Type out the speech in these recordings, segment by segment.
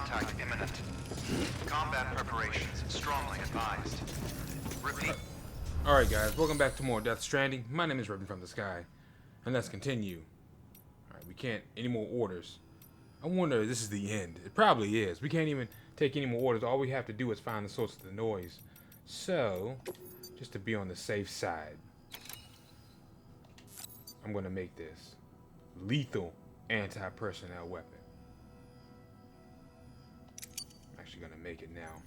contact imminent. Combat preparations strongly advised. Repeat. Alright guys, welcome back to more Death Stranding. My name is Ribbon from the Sky. And let's continue. Alright, we can't any more orders. I wonder if this is the end. It probably is. We can't even take any more orders. All we have to do is find the source of the noise. So, just to be on the safe side, I'm gonna make this lethal anti-personnel weapon. I'm actually gonna make it now.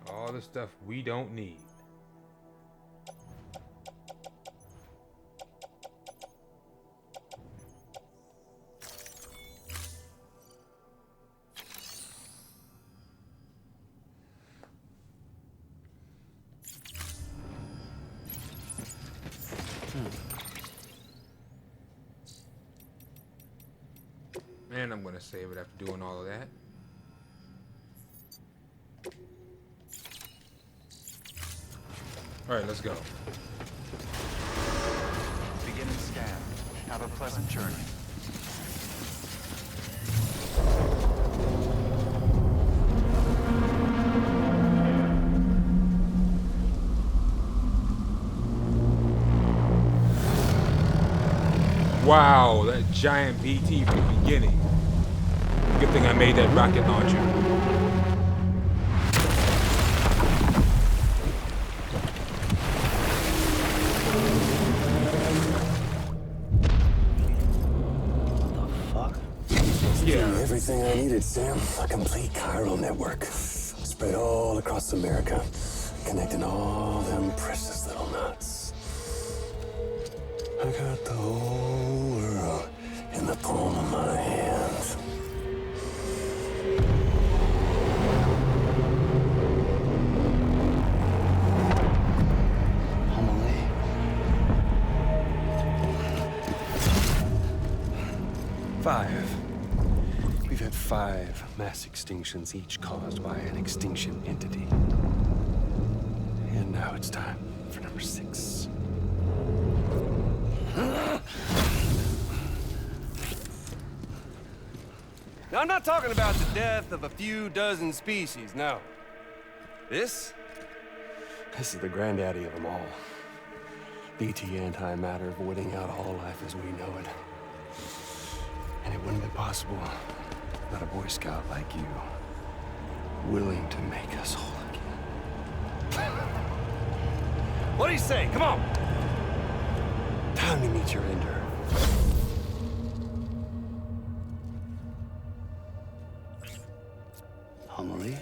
All the stuff we don't need. And I'm gonna save it after doing all of that. All right, let's go. Beginning scan. Have a pleasant journey. Wow, that giant BT from the beginning. Good thing I made that rocket launcher. Everything I needed, Sam. A complete chiral network. Spread all across America. Connecting all them precious little knots. I got the whole world in the palm of my hand. We've had 5 mass extinctions, each caused by an extinction entity. And now it's time for number 6. Now, I'm not talking about the death of a few dozen species, no. This is the granddaddy of them all. BT antimatter voiding out all life as we know it. And it wouldn't be possible without a Boy Scout like you, willing to make us whole again. What do you say? Come on! Time to meet your ender. Homily?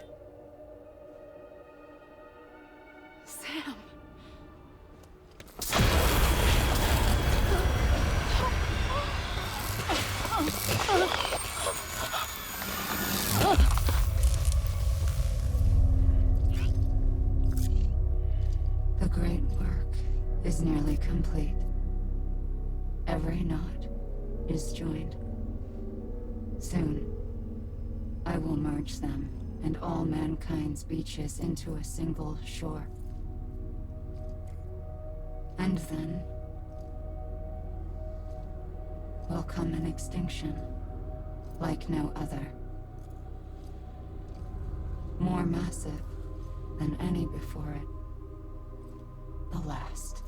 Sam. The great work is nearly complete. Every knot is joined. Soon, I will merge them and all mankind's beaches into a single shore. And then will come an extinction like no other. More massive than any before it. The last.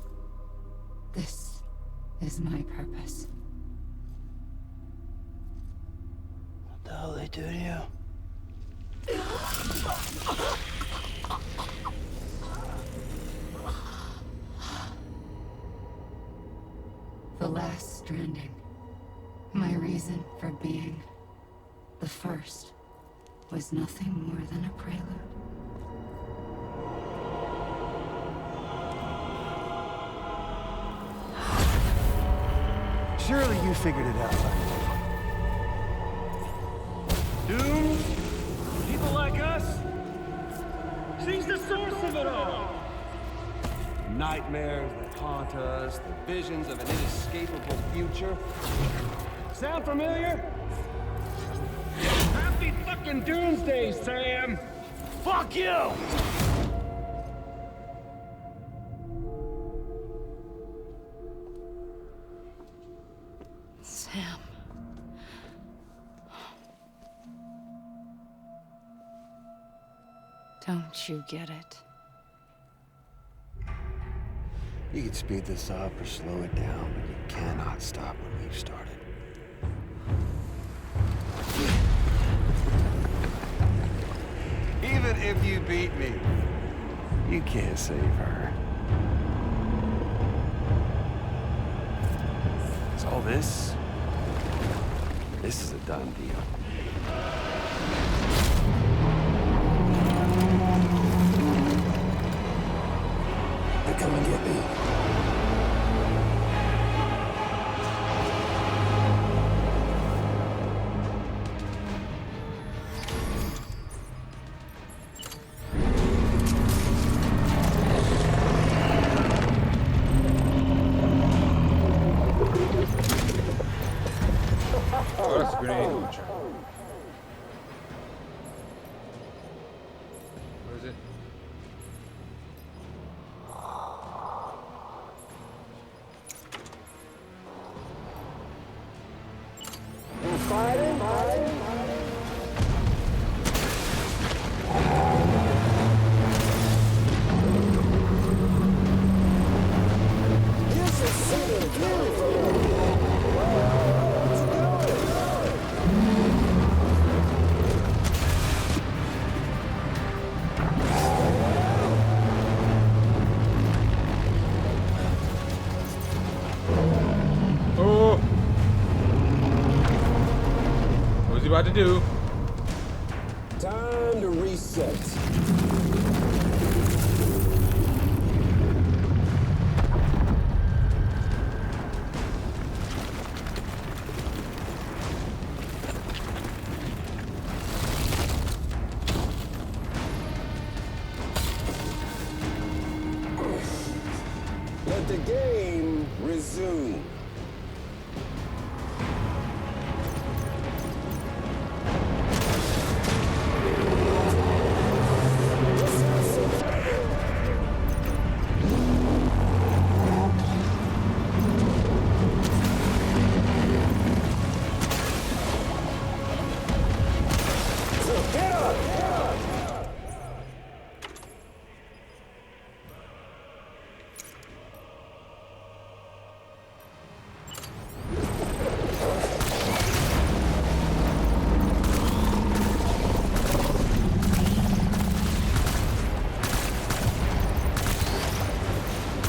This is my purpose. What the hell they do to you? The last stranding. My reason for being. The first was nothing more than a prelude. Surely you figured it out by nightmares that haunt us, the visions of an inescapable future. Sound familiar? Happy fucking doomsday, Sam! Fuck you! Sam. Don't you get it? You can speed this up or slow it down, but you cannot stop what we've started. Even if you beat me, you can't save her. So all this is a done deal. They're coming to get me. Oh, that's a grenade launcher. What is it? Oh! What's he about to do? Time to reset. Let the game resume.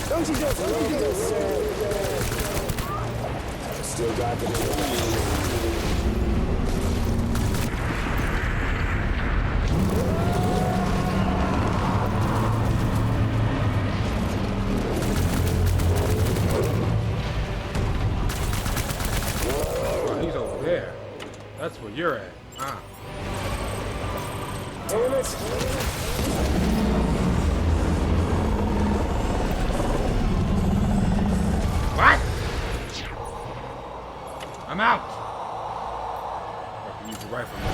Don't you just love this, Still got the Oh, he's over there. That's where you're at. Ah. Damn it! What? I'm out. I can use the rifle now.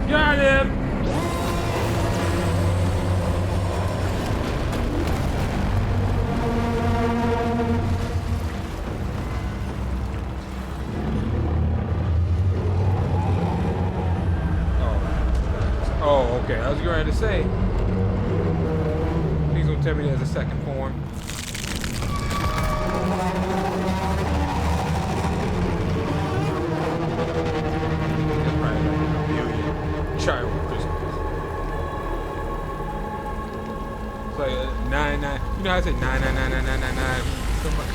Got him. Oh, okay. I was going to say. Please don't tell me there's a second form. That's probably like a million child Christmas. It's like 99. You know how I say 9999999 so much.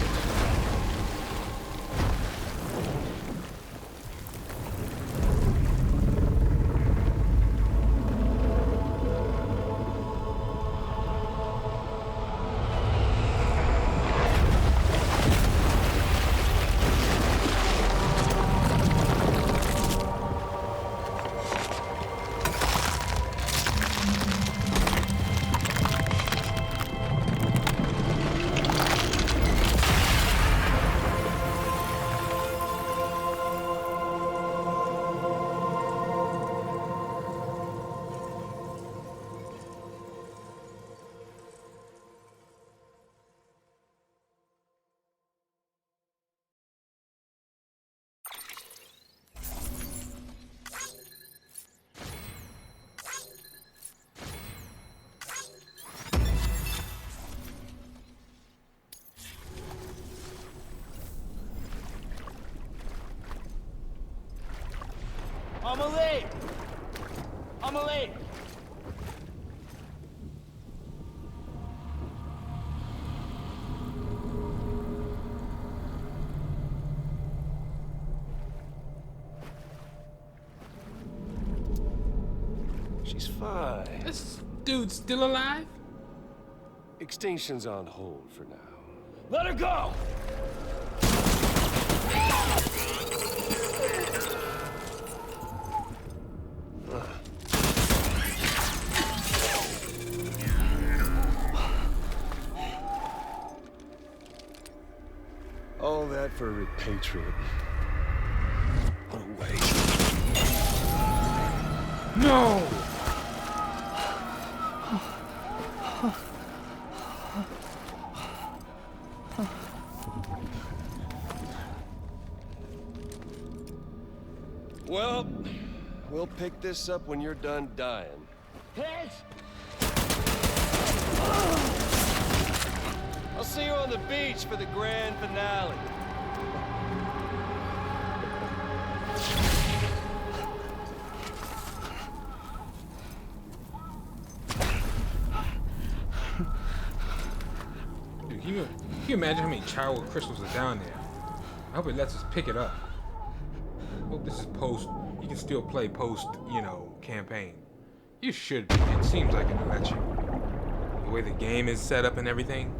late! I'm late! She's fine. This dude's still alive? Extinction's on hold for now. Let her go! All that for repatriate. What a waste. No! Well, we'll pick this up when you're done dying. Higgs! I'll see you on the beach for the grand finale. Dude, can you imagine how many childhood crystals are down there? I hope it lets us pick it up. Hope this is post. You can still play post, you know, campaign. You should be. It seems like it'll let you. The way the game is set up and everything.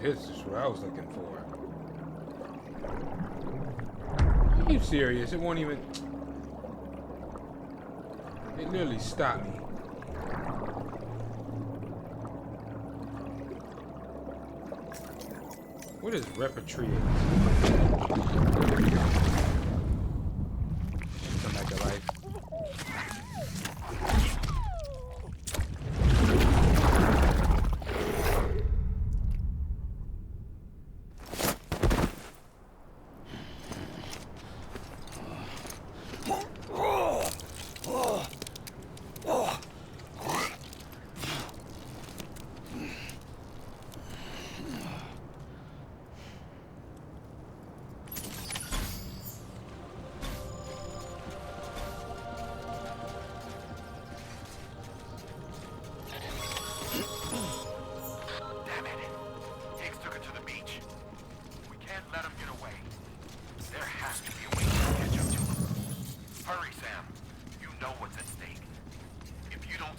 This is what I was looking for. Are you serious? It won't even... It literally stopped me. What is repatriate? Come back to life.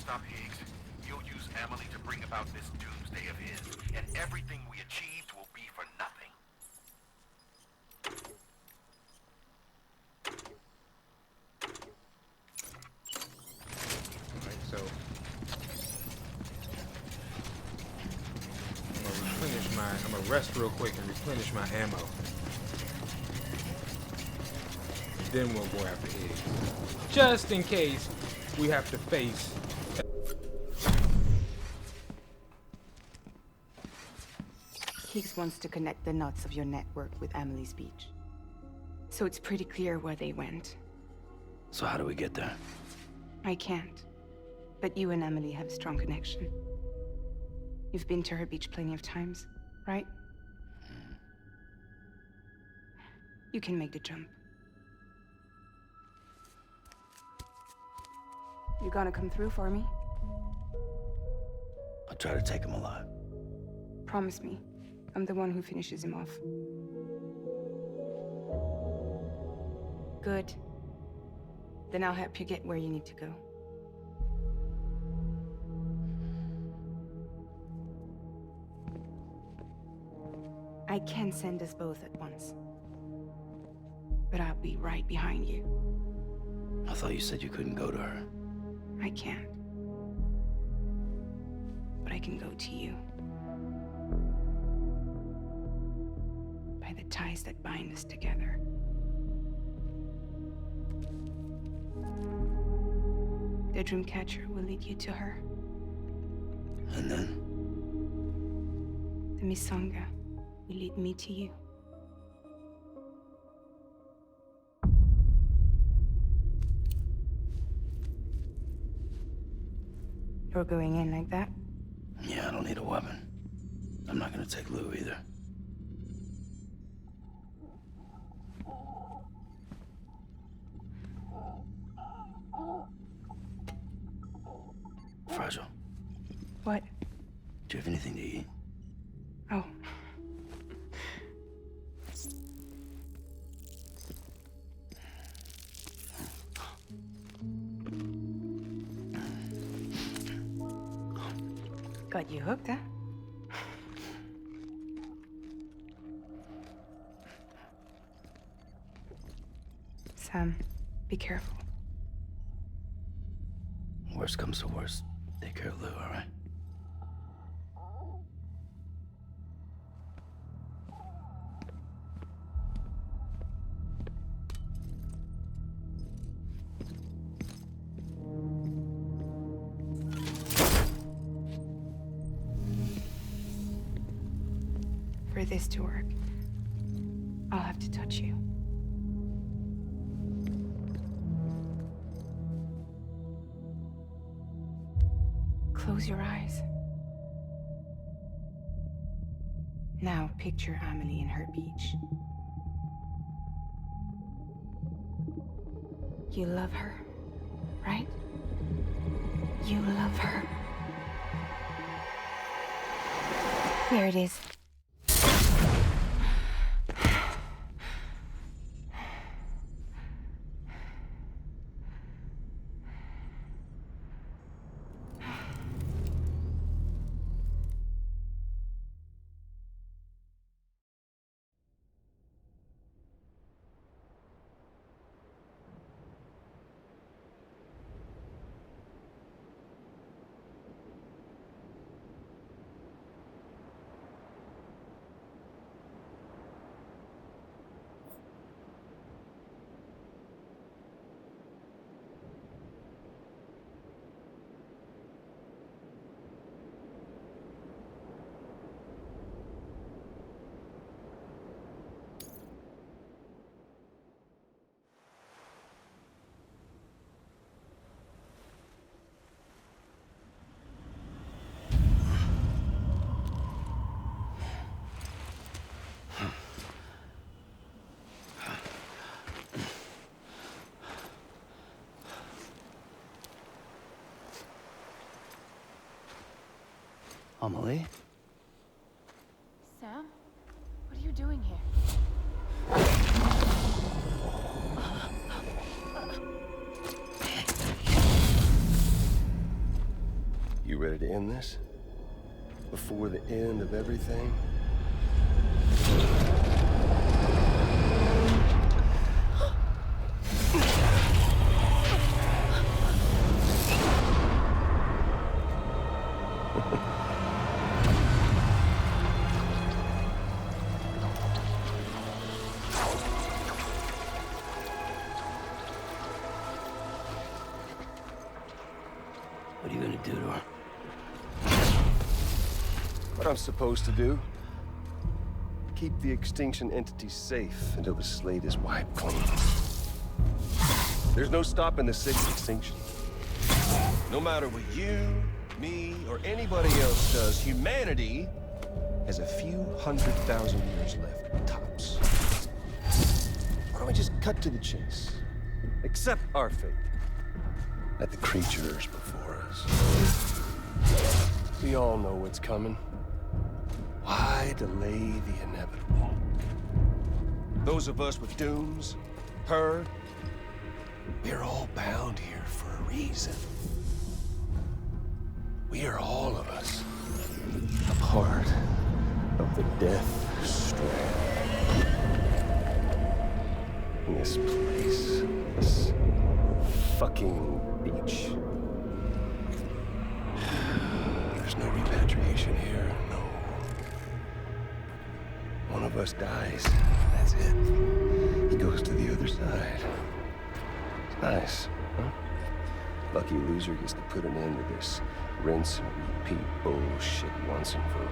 stop Higgs, you'll use Emily to bring about this doomsday of his, and everything we achieved will be for nothing. Alright, so I'm gonna rest real quick and replenish my ammo. And then we'll go after Higgs. Just in case we have to face. Higgs wants to connect the knots of your network with Emily's beach. So it's pretty clear where they went. So how do we get there? I can't. But you and Emily have a strong connection. You've been to her beach plenty of times, right? You can make the jump. You gonna come through for me? I'll try to take him alive. Promise me. I'm the one who finishes him off. Good. Then I'll help you get where you need to go. I can send us both at once. But I'll be right behind you. I thought you said you couldn't go to her. I can't. But I can go to you. By the ties that bind us together. The Dreamcatcher will lead you to her. And then? The Misanga will lead me to you. You're going in like that? Yeah, I don't need a weapon. I'm not gonna take Lou either. Fragile. What? Do you have anything to eat? Oh. Got you hooked, huh? Sam, be careful. Worst comes to worst. Take care of Lou, all right? For this to work, I'll have to touch you. Close your eyes. Now picture Amelie in her beach. You love her, right? You love her. Here it is. Amelie? Sam? What are you doing here? You ready to end this? Before the end of everything? What are you gonna do to her? What I'm supposed to do? Keep the extinction entity safe until the slate is wiped clean. There's no stopping the sixth extinction. No matter what you, me, or anybody else does, humanity has a few 100,000 years left, tops. Why don't we just cut to the chase? Accept our fate. Let the creatures before us. We all know what's coming. Why delay the inevitable? Those of us with dooms, her, we're all bound here for a reason. We are all of us a part of the death strand. In this place, this fucking beach. There's no repatriation here, no. One of us dies, that's it. He goes to the other side. It's nice, huh? Lucky loser gets to put an end to this rinse and repeat bullshit once and for all.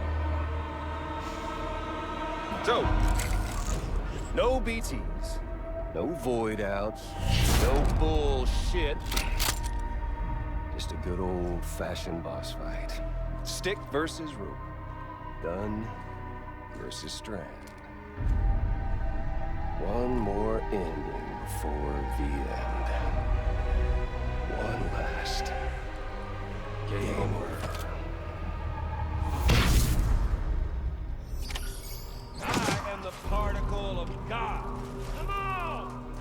So, no BTs, no void outs, no bullshit. Just a good old-fashioned boss fight. Stick versus rope. Gun versus strand. One more ending before the end. One last game over. I am the particle of God. Come on!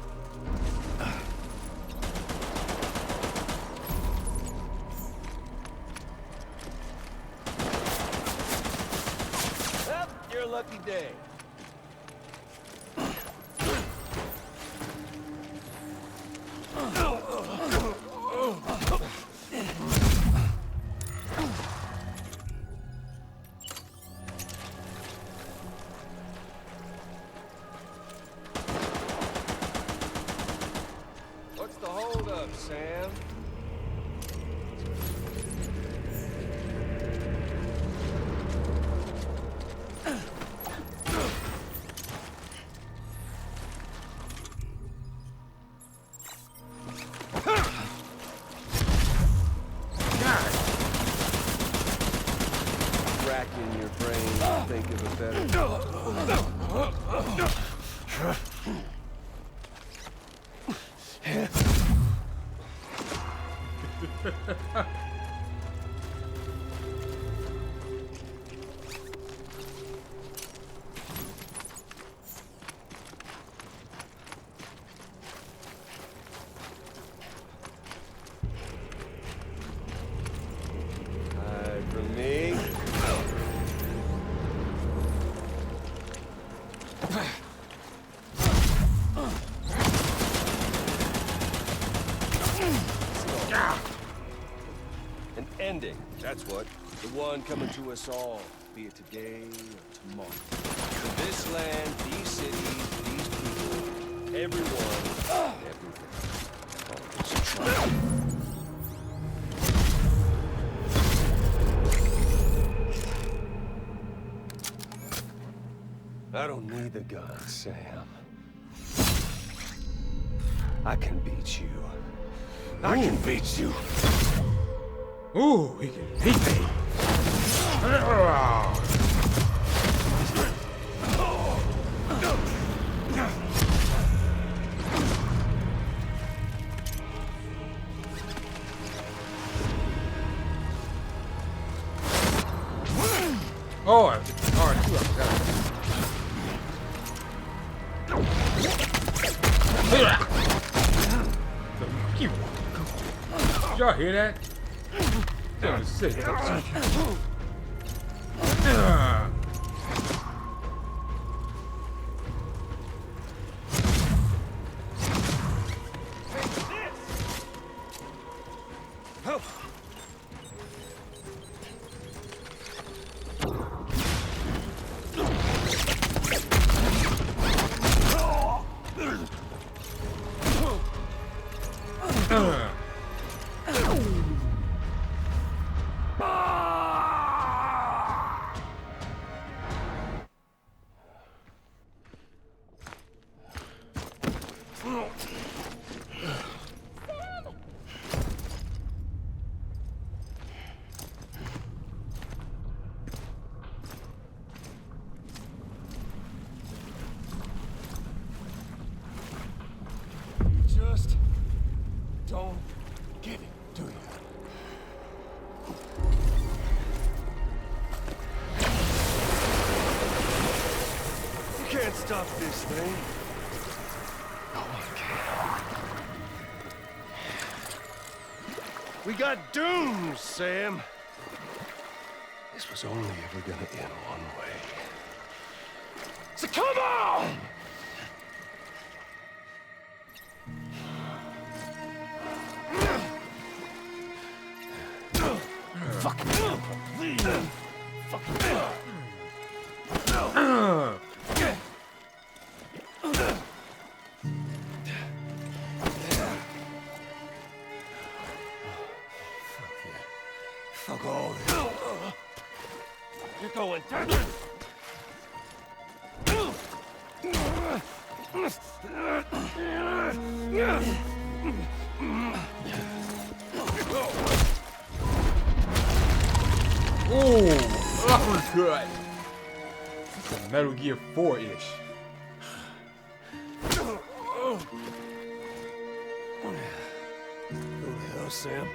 Well, your lucky day. What's the holdup, Sam? Racking your brain to think of a better. Hide from me. An ending, that's what. The one coming to us all, be it today or tomorrow. For this land, these cities, these people, everyone, everything. Always trying. I don't need the gun, Sam. I can beat you. I can beat you. Ooh, he can beat me. Oh, R2, I forgot. Did y'all hear that? That was sick. Just don't get it, do you? You can't stop this thing. No one can. We got doomed, Sam. This was only ever gonna end one way. So come on! Fuck all this. You're going down. Oh, uppercut. That's a Metal Gear 4-ish. Who the hell, Sam?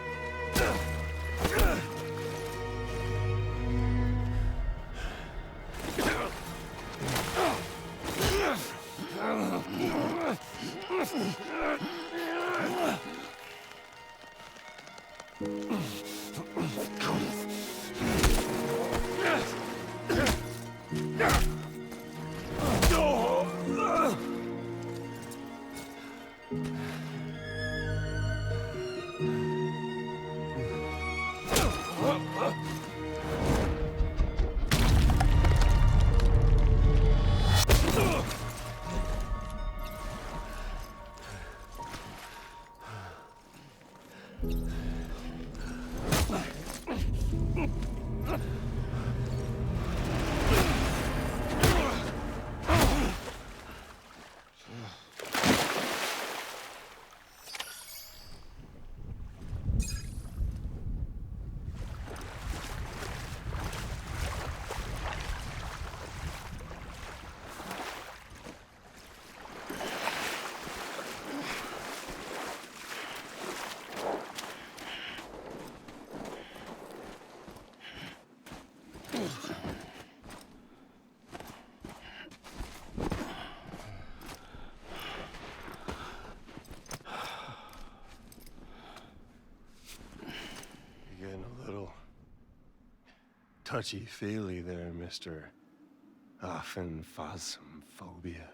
You're getting a little touchy-feely there, Mr. Affenphasmophobia.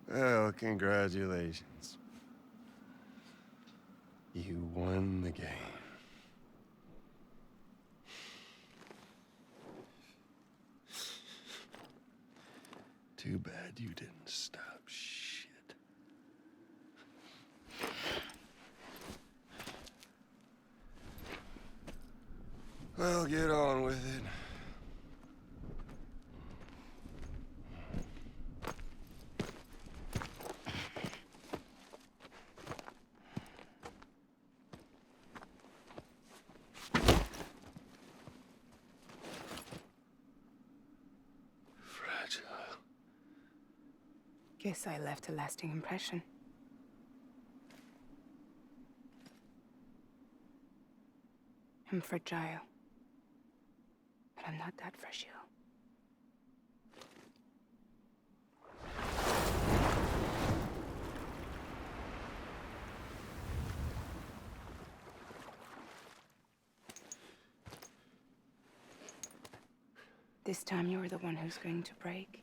Well, congratulations. You won the game. Too bad you didn't stop shit. Well, get on with it. Guess I left a lasting impression. I'm fragile. But I'm not that fragile. This time you're the one who's going to break.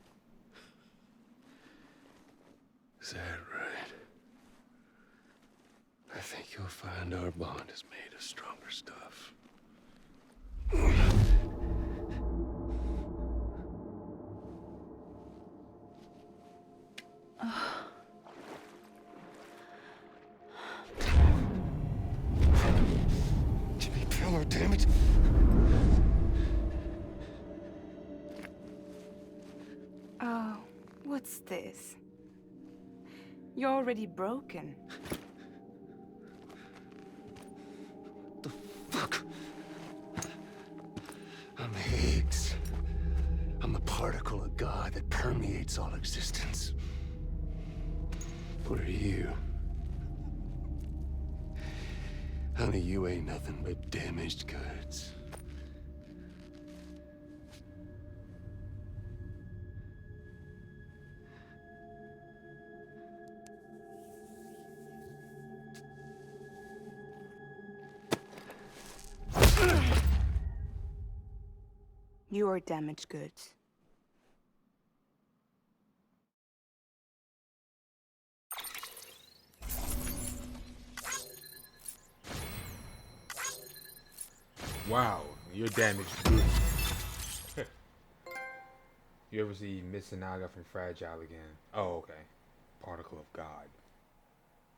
Is that right? I think you'll find our bond is made of stronger stuff. Jimmy Pillar, damn it! Oh, what's this? You're already broken. The fuck? I'm Higgs. I'm the particle of God that permeates all existence. What are you? Honey, you ain't nothing but damaged goods. You are damaged goods. Wow, you're damaged goods. You ever see Mitsunaga from Fragile again? Oh, okay. Particle of God.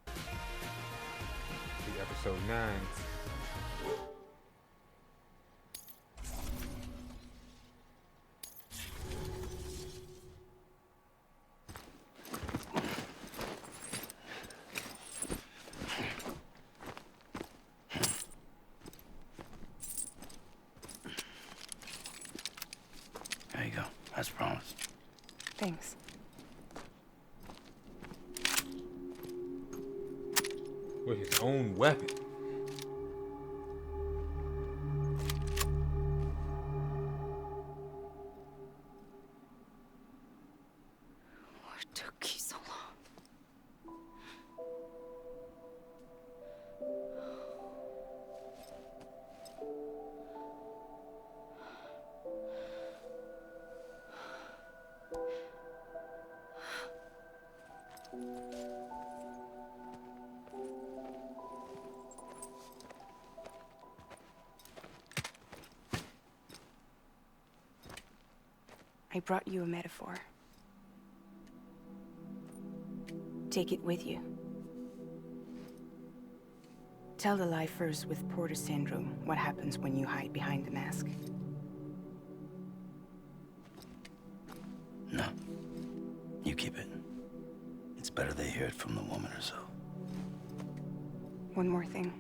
See episode 9. There you go, as promised. Thanks. With his own weapon. What took you so long? I brought you a metaphor. Take it with you. Tell the lifers with Porter syndrome what happens when you hide behind the mask. No. You keep it. It's better they hear it from the woman herself. One more thing.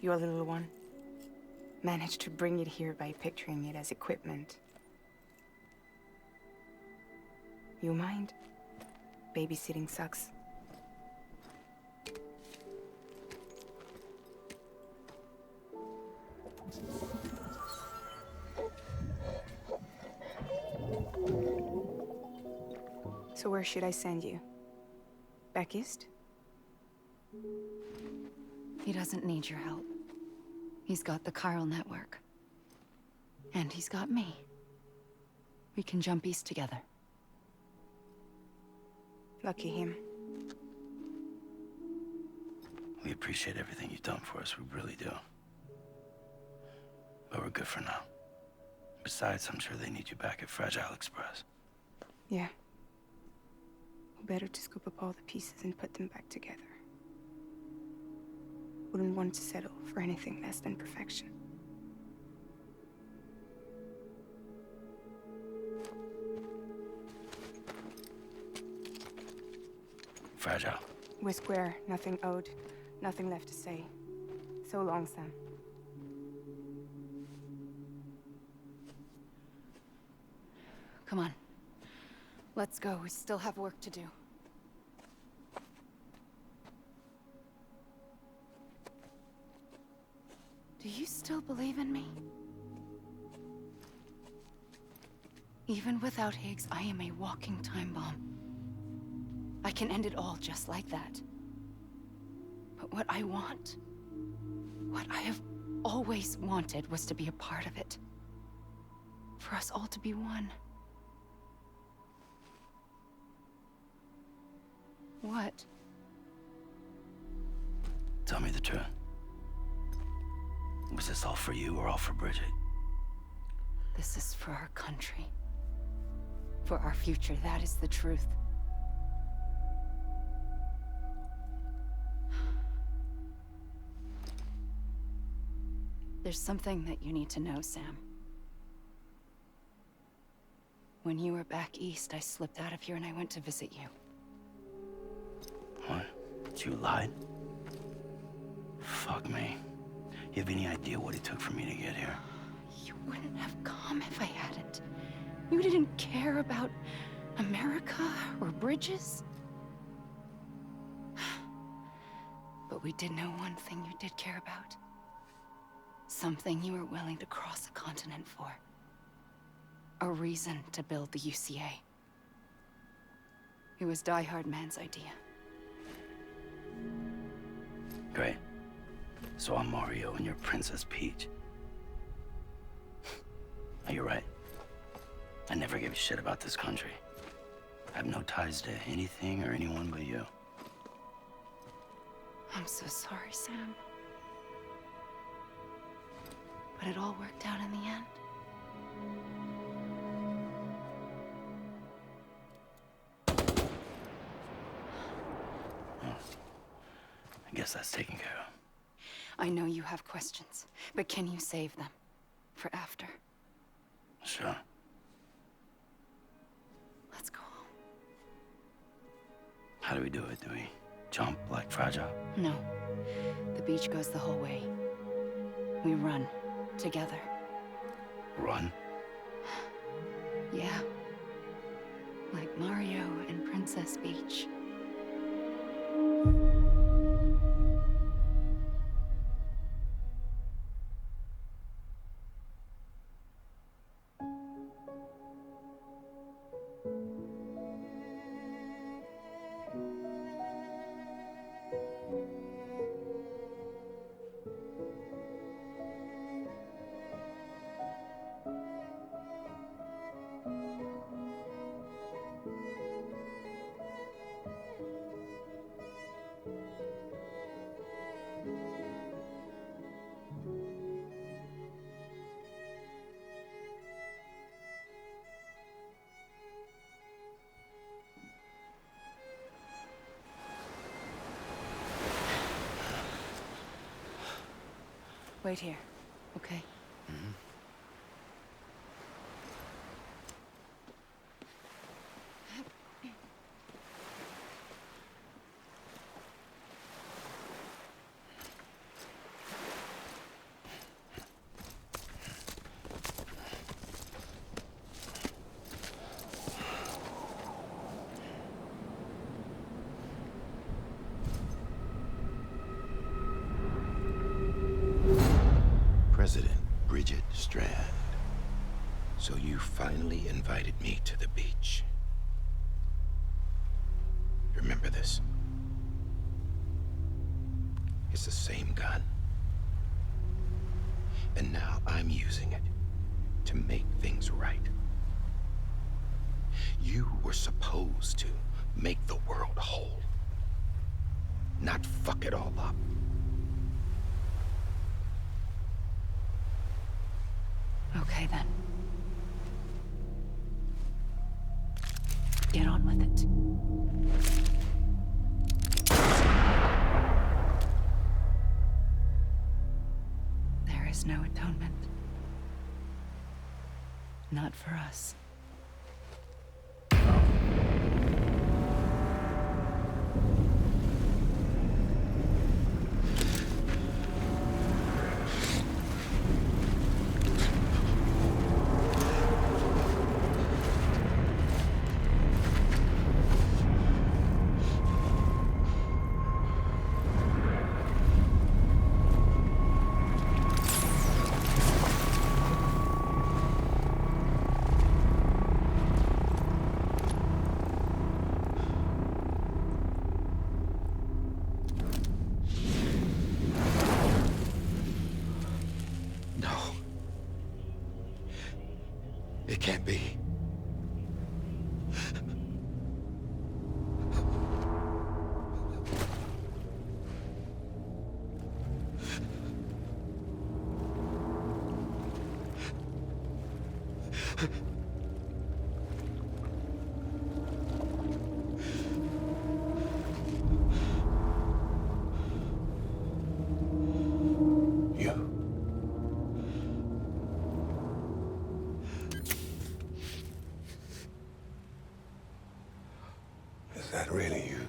Your little one managed to bring it here by picturing it as equipment. You mind? Babysitting sucks. So where should I send you? Back east? He doesn't need your help. He's got the chiral network. And he's got me. We can jump east together. Lucky him. We appreciate everything you've done for us, we really do. But we're good for now. Besides, I'm sure they need you back at Fragile Express. Yeah. Better to scoop up all the pieces and put them back together. Wouldn't want to settle for anything less than perfection. Fragile. We're square, nothing owed, nothing left to say. So long, Sam. Come on. Let's go. We still have work to do. Do you still believe in me? Even without Higgs, I am a walking time bomb. I can end it all just like that. But what I want, what I have always wanted, was to be a part of it. For us all to be one. What? Tell me the truth. Was this all for you or all for Bridget? This is for our country. For our future, that is the truth. There's something that you need to know, Sam. When you were back east, I slipped out of here and I went to visit you. What? You lied? Fuck me. You have any idea what it took for me to get here? You wouldn't have come if I hadn't. You didn't care about America or bridges. But we did know one thing you did care about. Something you were willing to cross a continent for. A reason to build the UCA. It was Die Hard Man's idea. Great. So I'm Mario and you're Princess Peach. Oh, you're right. I never gave a shit about this country. I have no ties to anything or anyone but you. I'm so sorry, Sam. But it all worked out in the end. I guess that's taken care of. I know you have questions, but can you save them? For after? Sure. Let's go home. How do we do it? Do we jump like Fragile? No. The beach goes the whole way. We run. Together. Run? Yeah. Like Mario and Princess Peach. Wait here, okay? President Bridget Strand. So you finally invited me to the beach. Remember this? It's the same gun. And now I'm using it to make things right. You were supposed to make the world whole, not fuck it all up. Okay, then. Get on with it. There is no atonement. Not for us. It can't be. Is that really you?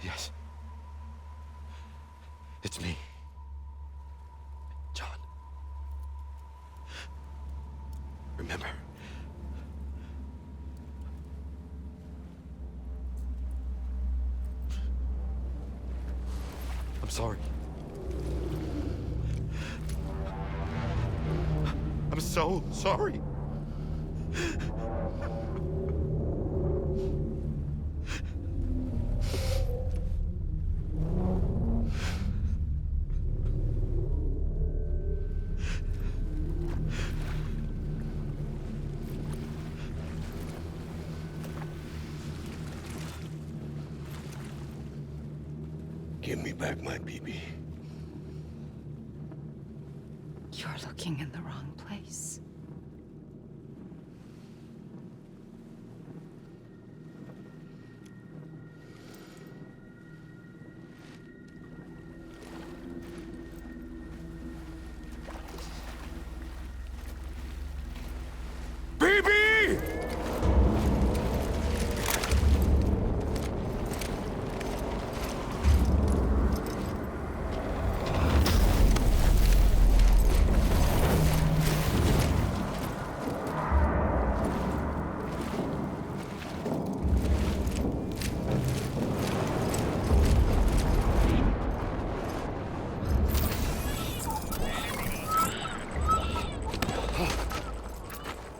Yes. It's me. John. Remember? I'm sorry. I'm so sorry. Give me back my BB. You're looking in the wrong place.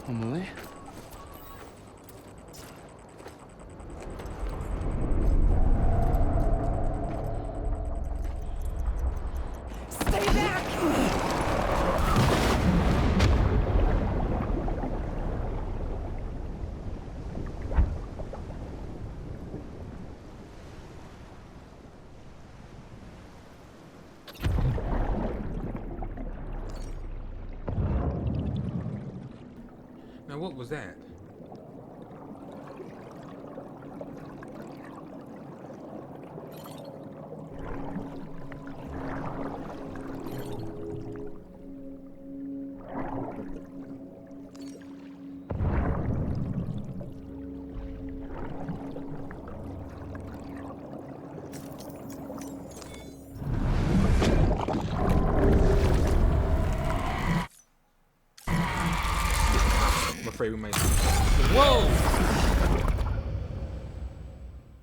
MULE? Stay back! Now what was that? I'm afraid we might. Whoa!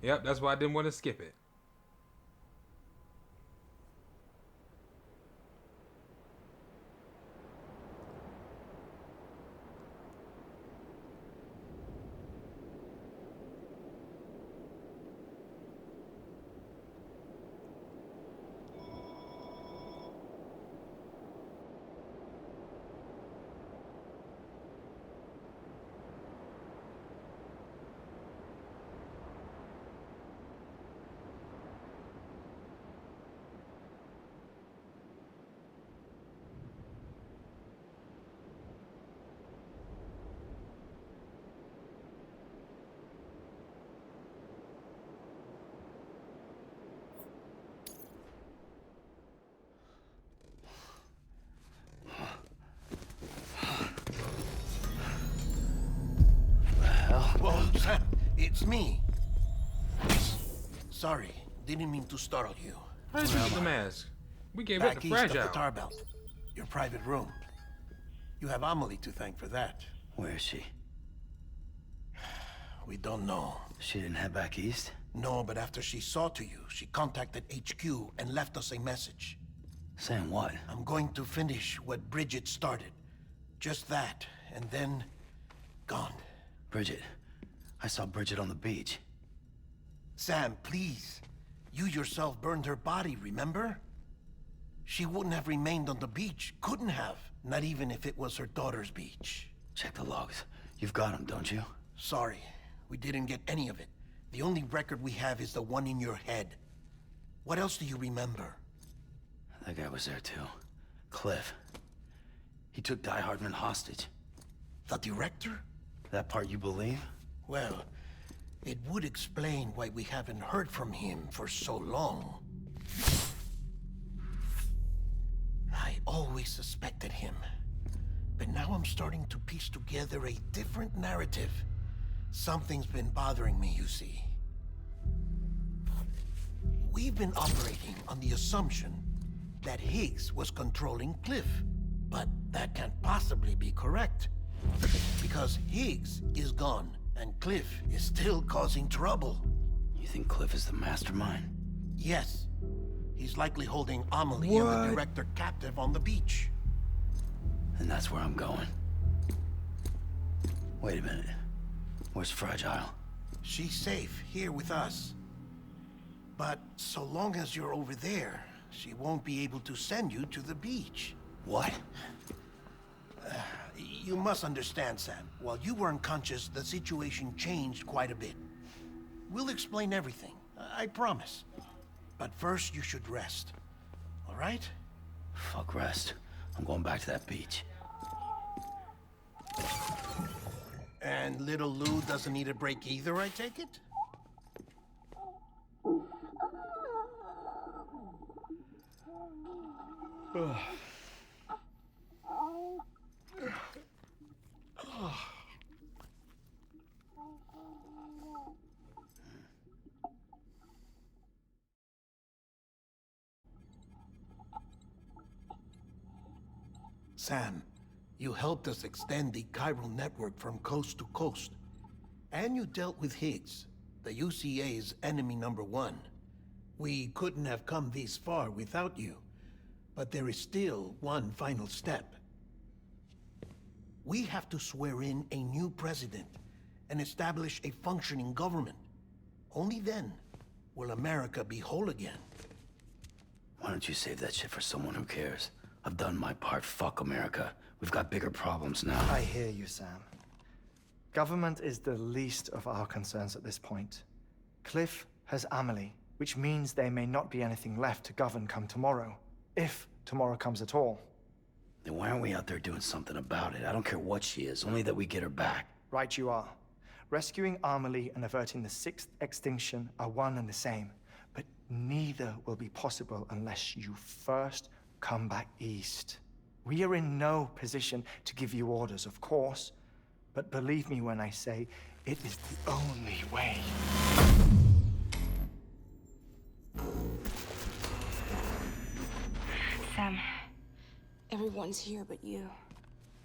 Yep, that's why I didn't want to skip it. Whoa, Sam, it's me. Sorry, didn't mean to startle you. How did you get the mask? We gave it Back to east of Fragile. the tar belt. Your private room. You have Amelie to thank for that. Where is she? We don't know. She didn't head back east? No, but after she saw to you, she contacted HQ and left us a message. Saying what? I'm going to finish what Bridget started. Just that, and then... gone. Bridget. I saw Bridget on the beach. Sam, please. You yourself burned her body, remember? She wouldn't have remained on the beach. Couldn't have. Not even if it was her daughter's beach. Check the logs. You've got them, don't you? Sorry. We didn't get any of it. The only record we have is the one in your head. What else do you remember? That guy was there too. Cliff. He took Die Hardman hostage. The director? That part you believe? Well, it would explain why we haven't heard from him for so long. I always suspected him. But now I'm starting to piece together a different narrative. Something's been bothering me, you see. We've been operating on the assumption that Higgs was controlling Cliff. But that can't possibly be correct. Because Higgs is gone, and Cliff is still causing trouble. You think Cliff is the mastermind? Yes. He's likely holding Amelie and the director captive on the beach. And that's where I'm going. Wait a minute. Where's Fragile? She's safe here with us. But so long as you're over there, she won't be able to send you to the beach. What? You must understand, Sam. While you were unconscious, the situation changed quite a bit. We'll explain everything, I promise. But first, you should rest. All right? Fuck rest. I'm going back to that beach. And little Lou doesn't need a break either, I take it? Sam, you helped us extend the chiral network from coast to coast. And you dealt with Higgs, the UCA's enemy #1. We couldn't have come this far without you. But there is still one final step. We have to swear in a new president and establish a functioning government. Only then will America be whole again. Why don't you save that shit for someone who cares? I've done my part. Fuck America. We've got bigger problems now. I hear you, Sam. Government is the least of our concerns at this point. Cliff has Amelie, which means there may not be anything left to govern come tomorrow. If tomorrow comes at all. Then why aren't we out there doing something about it? I don't care what she is, only that we get her back. Right you are. Rescuing Amelie and averting the 6th extinction are one and the same. But neither will be possible unless you first come back east. We are in no position to give you orders, of course. But believe me when I say, it is the only way. Sam, everyone's here but you.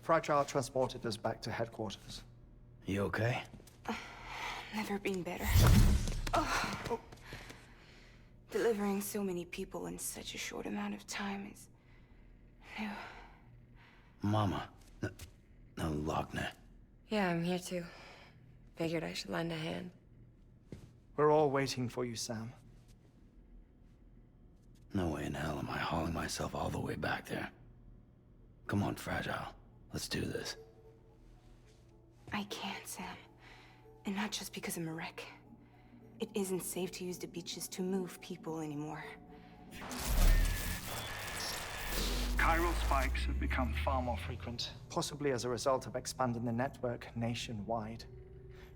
Fragile transported us back to headquarters. You okay? Never been better. Oh. Delivering so many people in such a short amount of time is new. Mama. No, Lochner. Yeah, I'm here too. Figured I should lend a hand. We're all waiting for you, Sam. No way in hell am I hauling myself all the way back there. Come on, Fragile. Let's do this. I can't, Sam. And not just because I'm a wreck. It isn't safe to use the beaches to move people anymore. Chiral spikes have become far more frequent. Possibly as a result of expanding the network nationwide.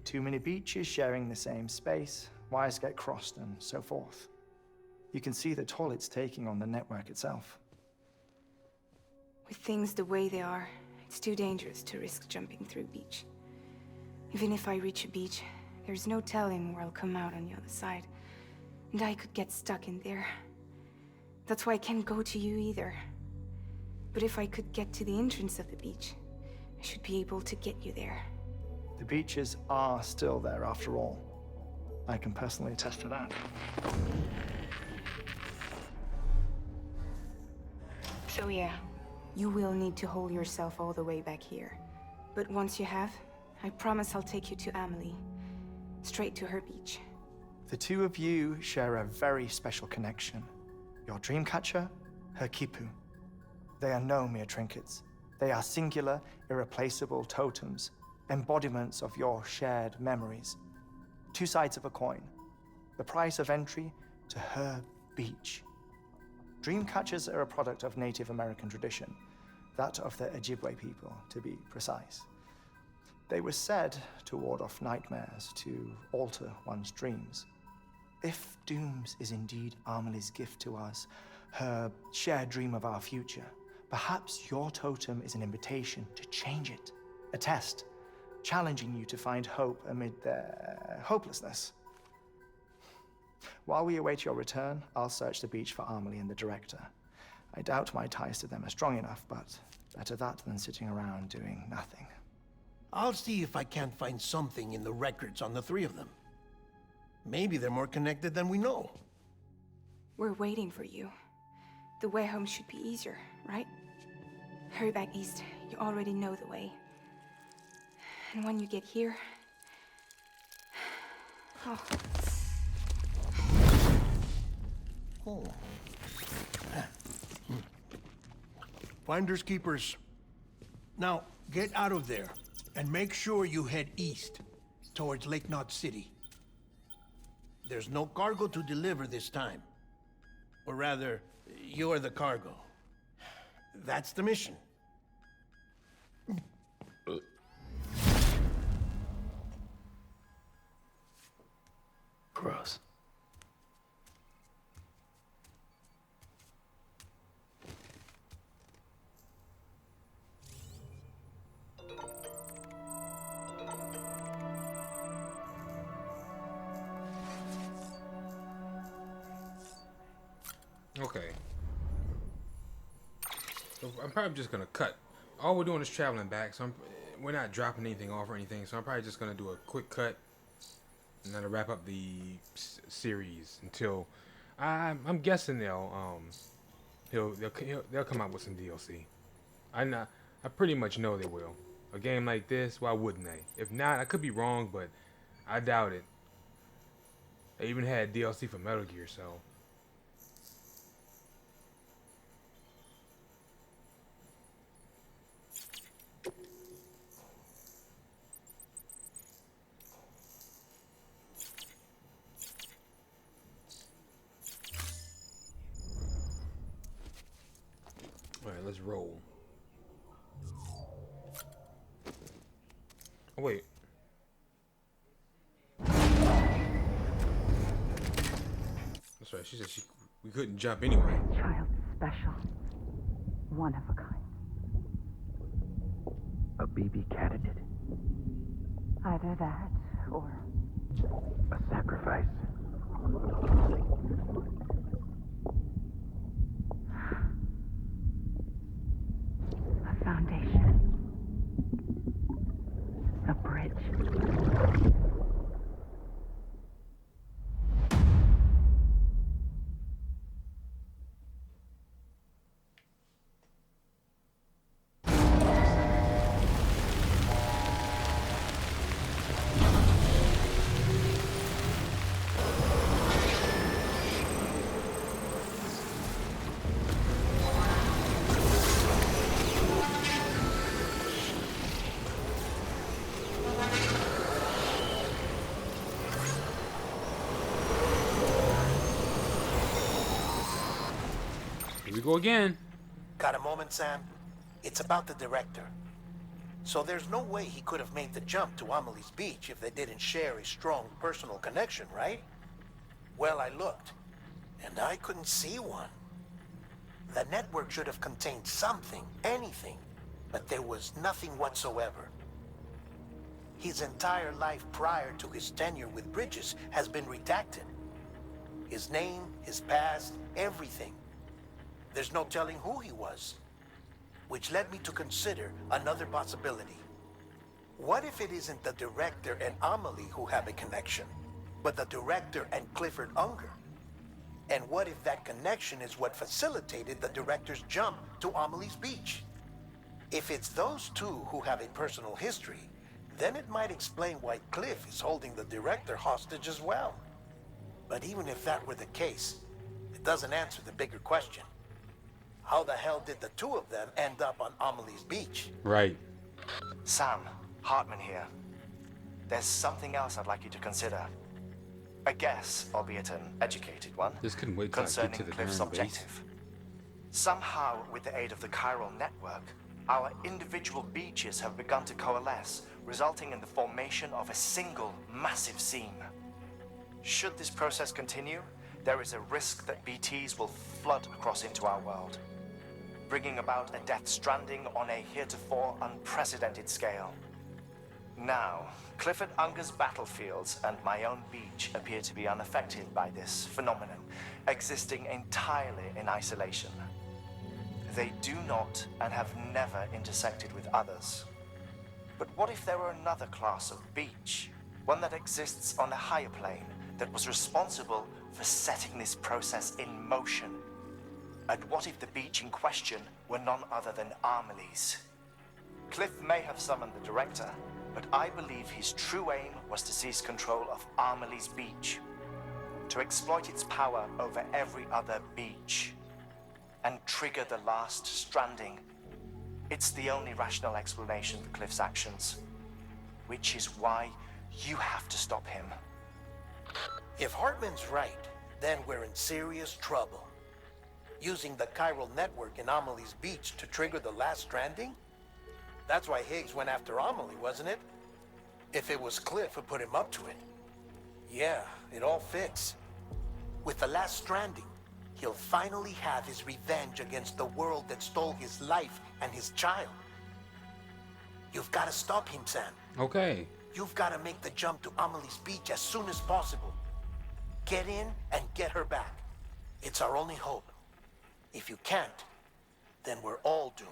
Too many beaches sharing the same space, wires get crossed, and so forth. You can see the toll it's taking on the network itself. With things the way they are, it's too dangerous to risk jumping through a beach. Even if I reach a beach, there's no telling where I'll come out on the other side. And I could get stuck in there. That's why I can't go to you either. But if I could get to the entrance of the beach, I should be able to get you there. The beaches are still there after all. I can personally attest to that. So yeah, you will need to haul yourself all the way back here. But once you have, I promise I'll take you to Amelie. Straight to her beach. The two of you share a very special connection. Your dreamcatcher, her Kipu. They are no mere trinkets. They are singular, irreplaceable totems, embodiments of your shared memories. Two sides of a coin. The price of entry to her beach. Dreamcatchers are a product of Native American tradition, that of the Ojibwe people, to be precise. They were said to ward off nightmares, to alter one's dreams. If Dooms is indeed Amelie's gift to us, her shared dream of our future, perhaps your totem is an invitation to change it. A test, challenging you to find hope amid their hopelessness. While we await your return, I'll search the beach for Amelie and the director. I doubt my ties to them are strong enough, but better that than sitting around doing nothing. I'll see if I can't find something in the records on the three of them. Maybe they're more connected than we know. We're waiting for you. The way home should be easier, right? Hurry back east. You already know the way. And when you get here... Oh. Finders keepers. Now, get out of there. And make sure you head east, towards Lake Knot City. There's no cargo to deliver this time, Or rather, you're the cargo. That's the mission. Gross. Okay. So I'm probably just gonna cut. All we're doing is traveling back, so we're not dropping anything off or anything. So I'm probably just gonna do a quick cut and then wrap up the series until I'm guessing they'll come out with some DLC. I pretty much know they will. A game like this, why wouldn't they? If not, I could be wrong, but I doubt it. They even had DLC for Metal Gear, so. Alright, let's roll. Oh, wait. That's right, she said we couldn't jump anyway. Child special. One of a kind. A BB candidate. Either that, or A sacrifice. a foundation. A bridge. Here we go again. Got a moment, Sam? It's about the director. So there's no way he could have made the jump to Amelie's Beach if they didn't share a strong personal connection, right? Well, I looked, and I couldn't see one. The network should have contained something, anything, but there was nothing whatsoever. His entire life prior to his tenure with Bridges has been redacted. His name, his past, everything. There's no telling who he was. Which led me to consider another possibility. What if it isn't the director and Amelie who have a connection, but the director and Clifford Unger? And what if that connection is what facilitated the director's jump to Amelie's Beach? If it's those two who have a personal history, then it might explain why Cliff is holding the director hostage as well. But even if that were the case, it doesn't answer the bigger question. How the hell did the two of them end up on Amelie's Beach? Right. Sam, Hartman here. There's something else I'd like you to consider. A guess, albeit an educated one, This couldn't wait till I get concerning to the Cliff's darn base. objective. Somehow, with the aid of the chiral network, our individual beaches have begun to coalesce, resulting in the formation of a single massive seam. Should this process continue, there is a risk that BTs will flood across into our world, bringing about a death stranding on a heretofore unprecedented scale. Now, Clifford Unger's battlefields and my own beach appear to be unaffected by this phenomenon, existing entirely in isolation. They do not and have never intersected with others. But what if there were another class of beach, one that exists on a higher plane, that was responsible for setting this process in motion? And what if the beach in question were none other than Amelie's? Cliff may have summoned the director, but I believe his true aim was to seize control of Amelie's Beach, to exploit its power over every other beach, and trigger the last stranding. It's the only rational explanation for Cliff's actions, which is why you have to stop him. If Hartman's right, then we're in serious trouble. using the chiral network in Amelie's beach to trigger the last stranding? That's why Higgs went after Amelie, wasn't it? If it was Cliff who put him up to it. Yeah, it all fits. With the last stranding, he'll finally have his revenge against the world that stole his life and his child. You've got to stop him, Sam. Okay. You've got to make the jump to Amelie's beach as soon as possible. Get in and get her back. It's our only hope. If you can't, then we're all doomed.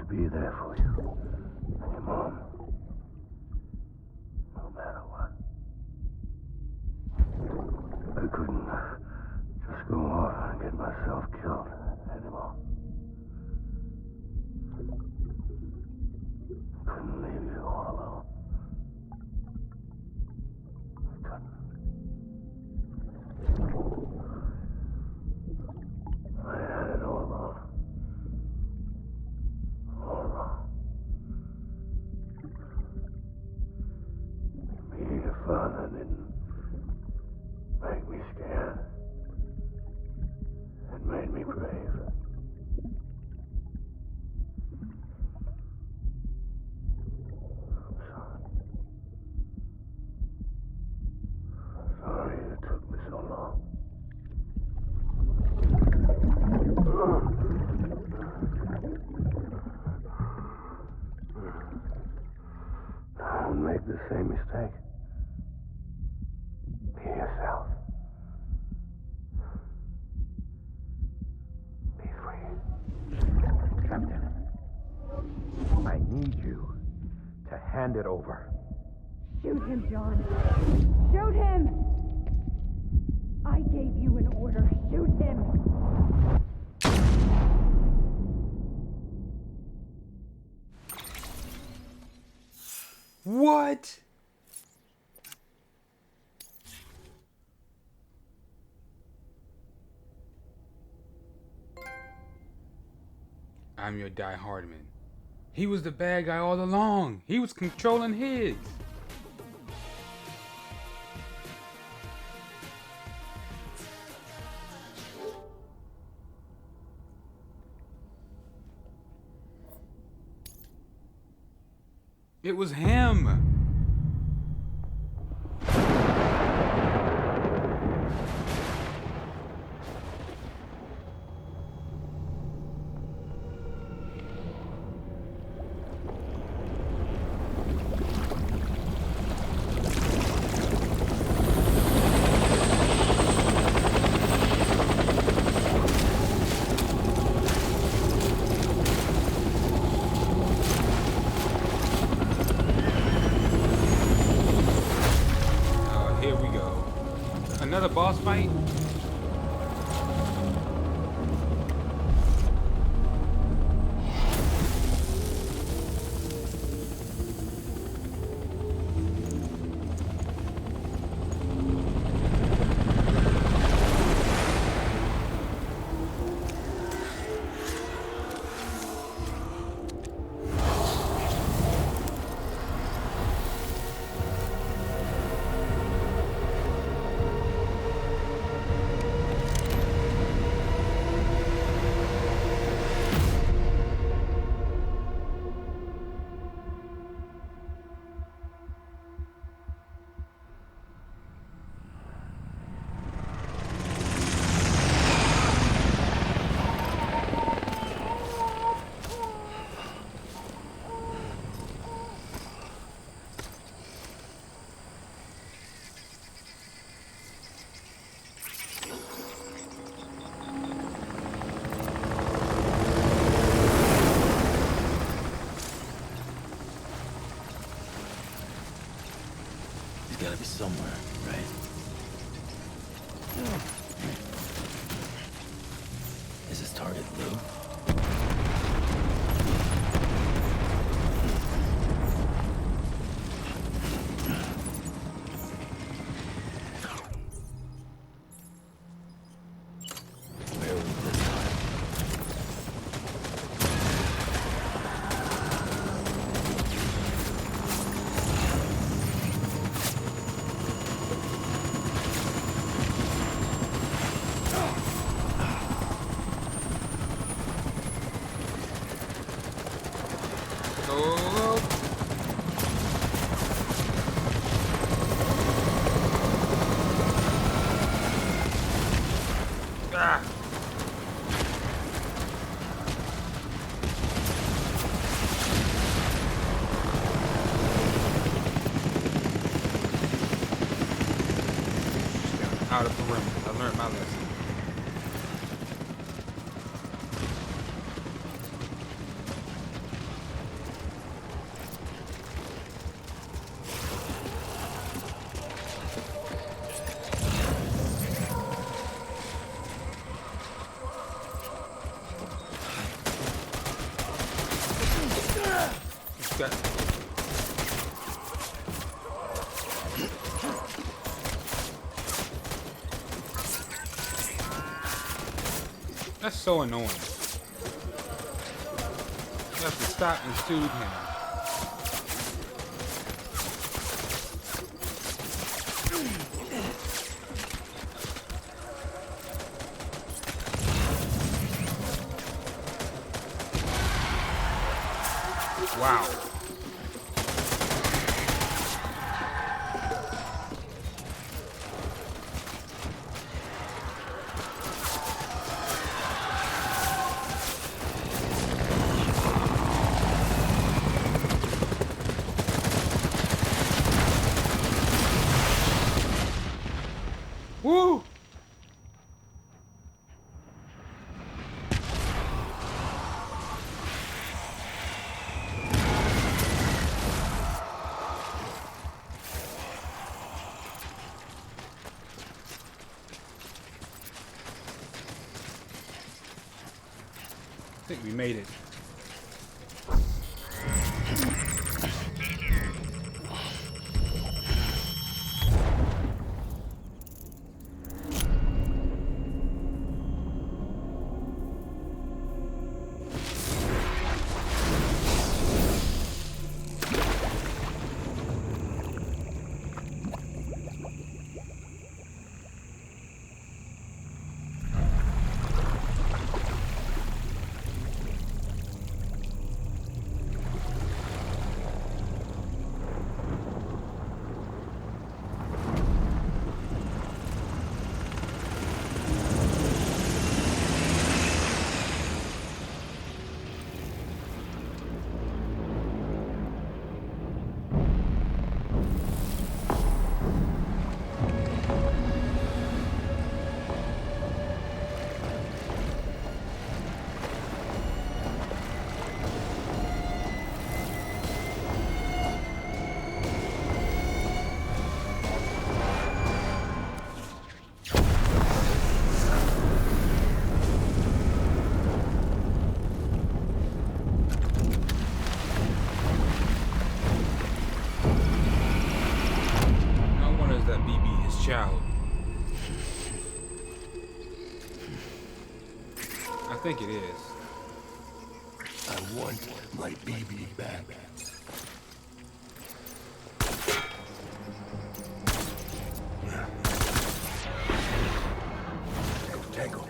Be there for you, and your mom, no matter what. I couldn't just go off and get myself killed anymore. Couldn't leave you all alone. I couldn't. I had it all wrong. Being a father didn't make me scared. It made me brave. I'm sorry. Sorry it took me so long. Don't make the same mistake. Be yourself. Be free. Captain, I need you to hand it over. Shoot him, John. Shoot him! I gave you an order. Shoot him! What? I'm your Die Hardman. He was the bad guy all along. He was controlling Higgs. It was him. Another boss fight? gotta be somewhere, right? Is his target blue? Where was this time? Out of the rim. I learned my lesson. That's so annoying. You have to stop and soothe him. Wow. Woo! I think we made it. Child. I think it is. I want my BB back. Tango.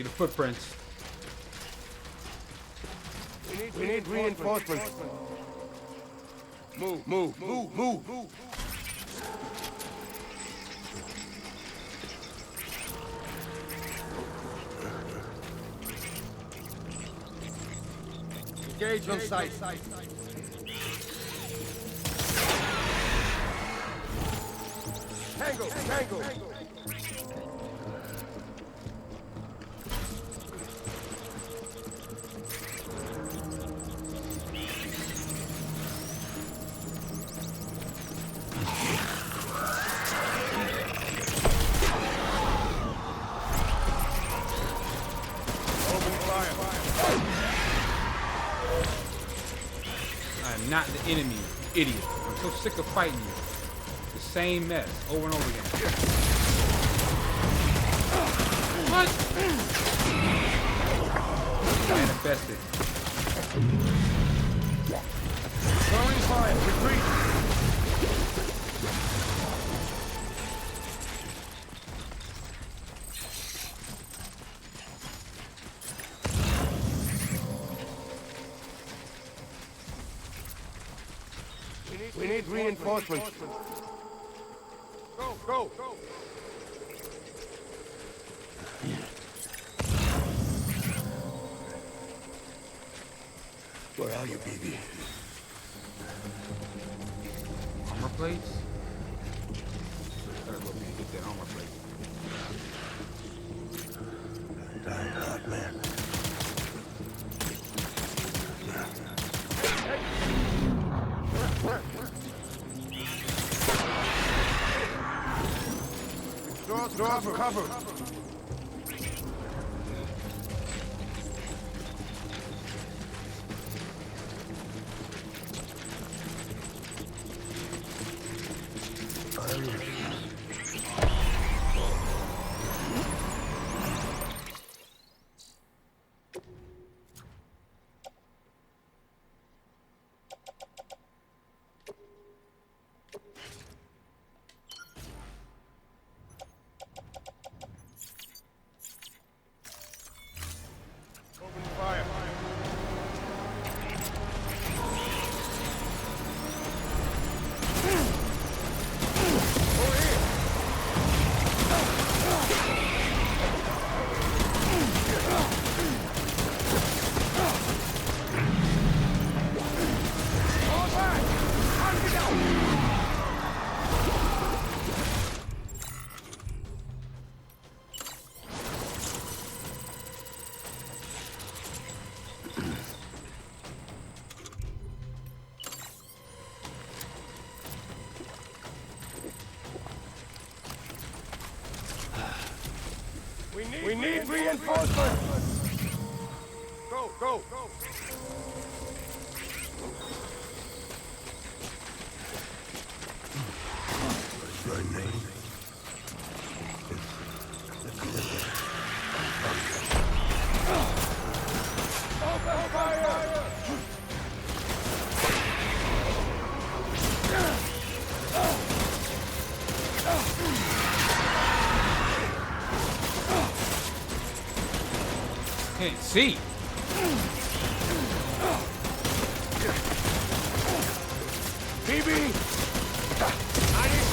See the footprints. We need reinforcements. Move, move, move, move, move. Engage on sight. Tango, tango. I'm not the enemy, you idiot. I'm so sick of fighting you. The same mess over and over again. What? Manifested. Throwing fire. Retreat. We need reinforcements. Go, go, go. Where are you, baby? Armor plates? Gotta go and get that armor plate. Dying hot, man. Doors cover. Open fire. We need reinforcements. Go, go, go. What's your name? Open fire! Can't see. BB! I need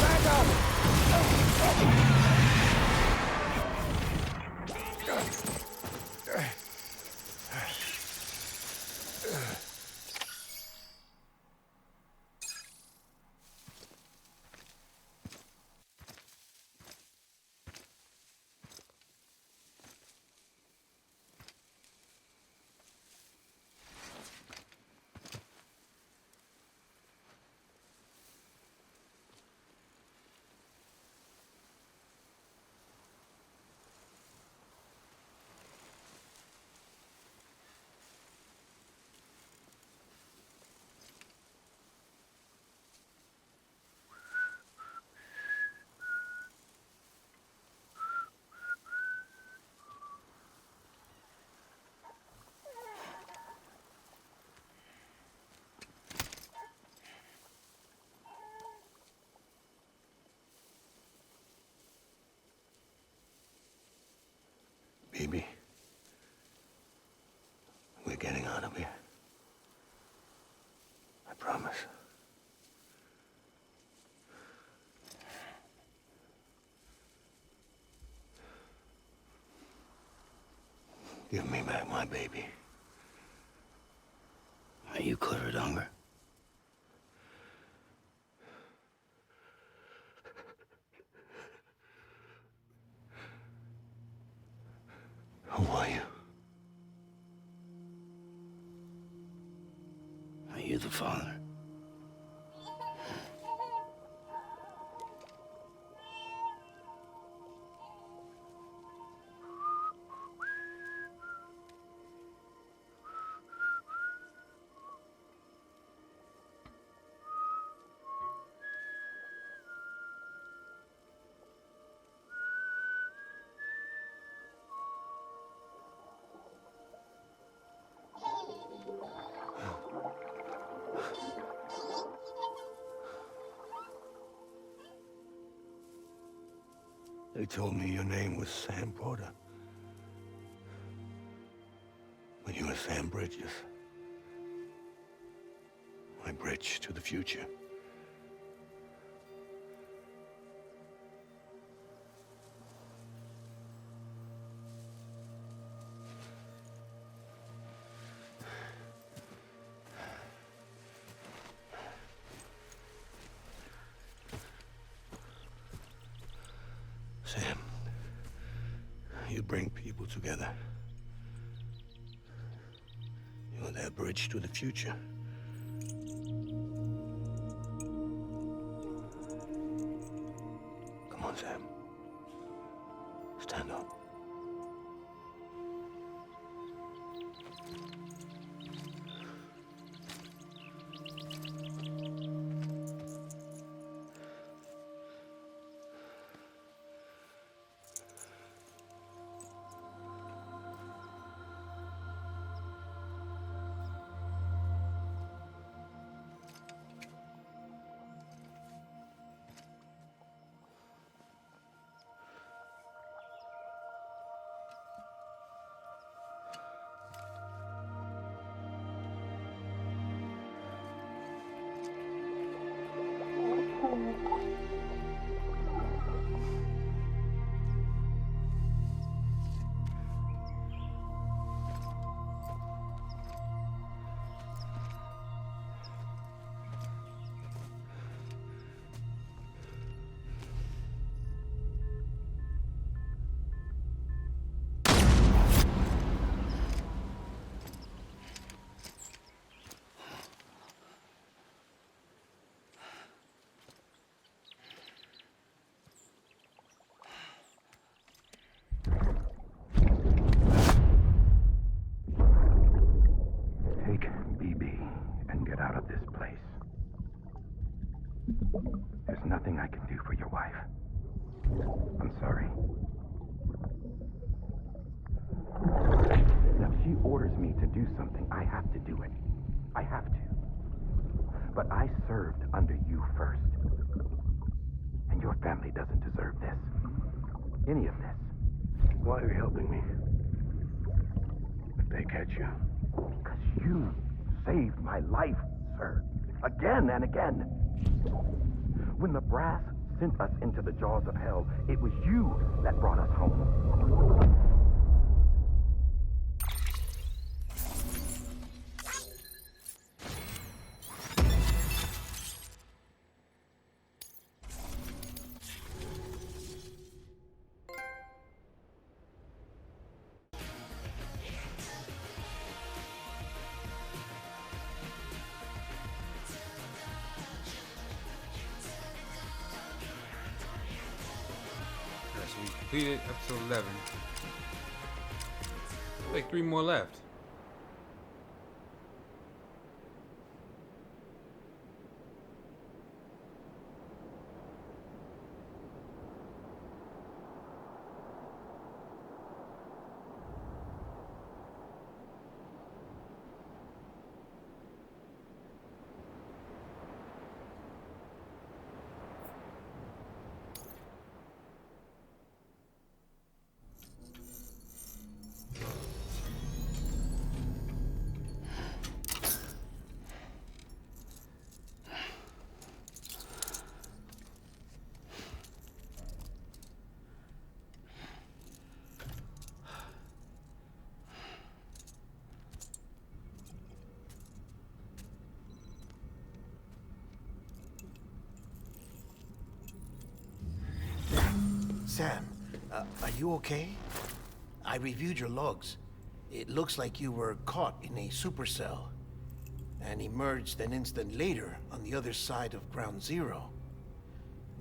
Baby, getting out of here. I promise. Give me back my baby. Are you clear, Donger? Who are you? Are you the father? They told me your name was Sam Porter. But you were Sam Bridges. My bridge to the future. Sam, you bring people together. You're their bridge to the future. Come on, Sam. Stand up. There's nothing I can do for your wife. I'm sorry. Now, if she orders me to do something, I have to do it. I have to. But I served under you first. And your family doesn't deserve this. Any of this. Why are you helping me? If they catch you. Because you saved my life, sir. Again and again. When the brass sent us into the jaws of hell, it was you that brought us home. So we completed episode 11. Like 3 more left. Sam, are you okay? I reviewed your logs. It looks like you were caught in a supercell and emerged an instant later on the other side of Ground Zero.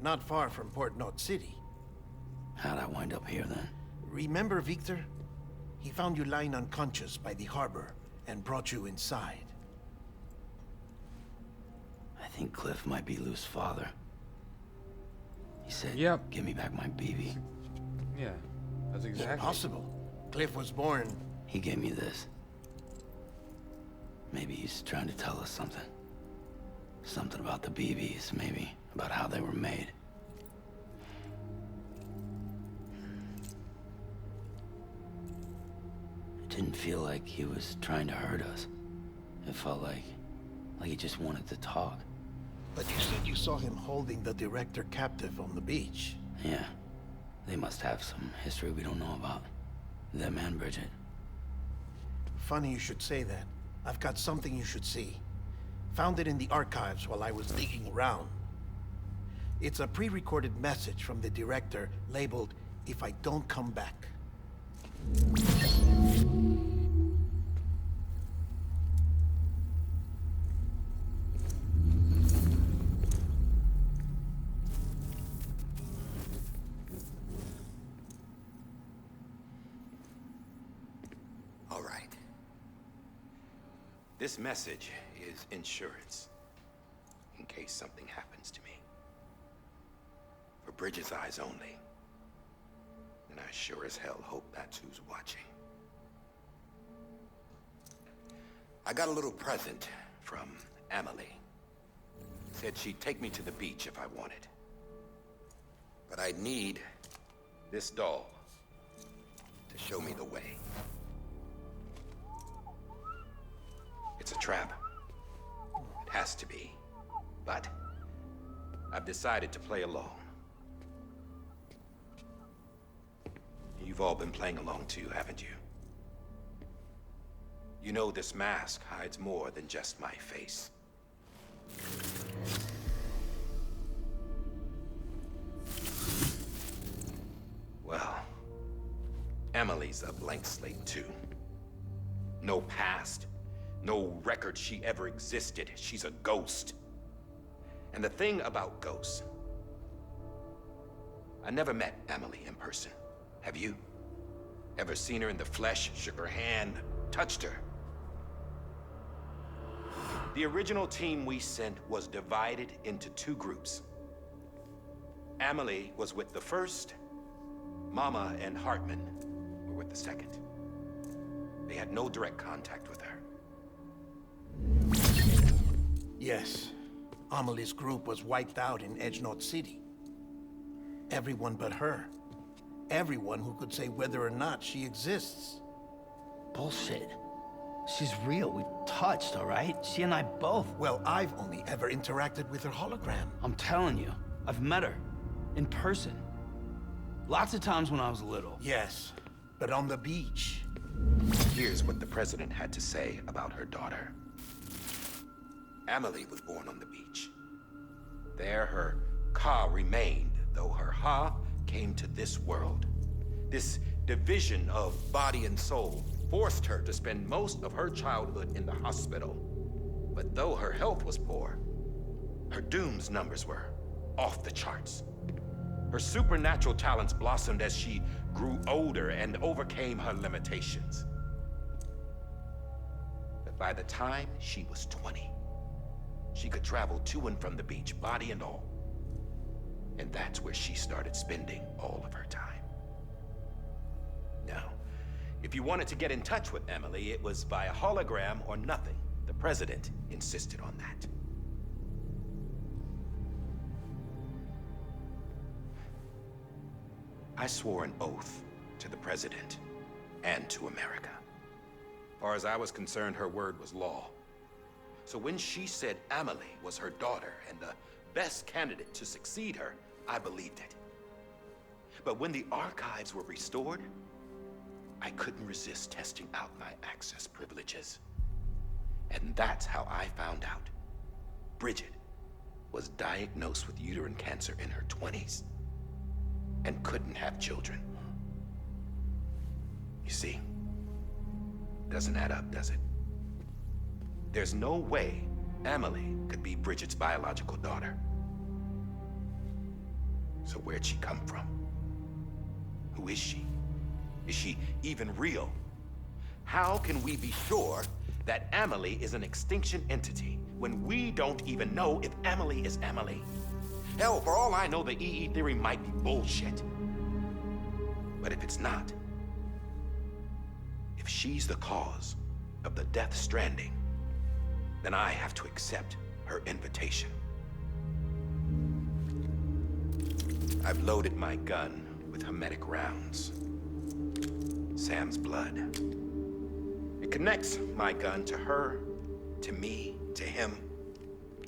Not far from Port Knot City. How'd I wind up here then? Remember Victor? He found you lying unconscious by the harbor and brought you inside. I think Cliff might be Lou's father. He said, "Yep, give me back my BB." Yeah, that's exactly. Impossible. Cliff was born. He gave me this. Maybe he's trying to tell us something. Something about the BBs, maybe. About how they were made. It didn't feel like he was trying to hurt us. It felt like he just wanted to talk. But you said you saw him holding the director captive on the beach. Yeah. They must have some history we don't know about. Them and Bridget. Funny you should say that. I've got something you should see. Found it in the archives while I was digging around. It's a pre-recorded message from the director labeled, "If I don't come back." All right. This message is insurance, in case something happens to me. For Bridget's eyes only. And I sure as hell hope that's who's watching. I got a little present from Emily. Said she'd take me to the beach if I wanted. But I'd need this doll to show me the way. It's a trap. It has to be. But I've decided to play along. You've all been playing along too, haven't you? You know this mask hides more than just my face. Well, Emily's a blank slate too. No past, no record she ever existed. She's a ghost. And the thing about ghosts, I never met Emily in person. Have you? Ever seen her in the flesh, shook her hand, touched her? The original team we sent was divided into two groups. Emily was with the first, Mama and Hartman were with the second. They had no direct contact with her. Yes. Amelie's group was wiped out in Edge Knot City. Everyone but her. Everyone who could say whether or not she exists. Bullshit. She's real. We've touched, all right? She and I both. Well, I've only ever interacted with her hologram. I'm telling you, I've met her. In person. Lots of times when I was little. Yes, but on the beach. Here's what the president had to say about her daughter. Emily was born on the beach. There her Ka remained, though her Ha came to this world. This division of body and soul forced her to spend most of her childhood in the hospital. But though her health was poor, her Doom's numbers were off the charts. Her supernatural talents blossomed as she grew older and overcame her limitations. But by the time she was 20, she could travel to and from the beach, body and all. And that's where she started spending all of her time. Now, if you wanted to get in touch with Emily, it was via hologram or nothing. The president insisted on that. I swore an oath to the president and to America. As far as I was concerned, her word was law. So when she said Emily was her daughter and the best candidate to succeed her, I believed it. But when the archives were restored, I couldn't resist testing out my access privileges. And that's how I found out Bridget was diagnosed with uterine cancer in her 20s. and couldn't have children. You see, doesn't add up, does it? There's no way Amelie could be Bridget's biological daughter. So where'd she come from? Who is she? Is she even real? How can we be sure that Amelie is an extinction entity when we don't even know if Amelie is Amelie? Hell, for all I know, the EE theory might be bullshit. But if it's not, if she's the cause of the Death Stranding, then I have to accept her invitation. I've loaded my gun with hermetic rounds. Sam's blood. It connects my gun to her, to me, to him,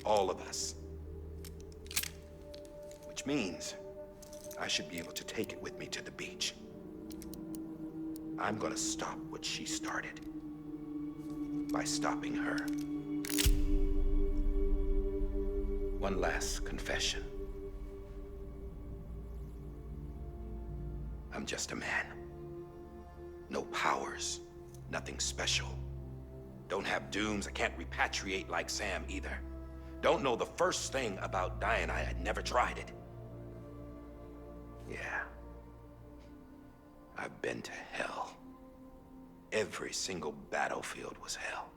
all of us. Which means I should be able to take it with me to the beach. I'm gonna stop what she started by stopping her. One last confession. I'm just a man. No powers, nothing special. Don't have dooms, I can't repatriate like Sam either. Don't know the first thing about dying, I had never tried it. Yeah. I've been to hell. Every single battlefield was hell.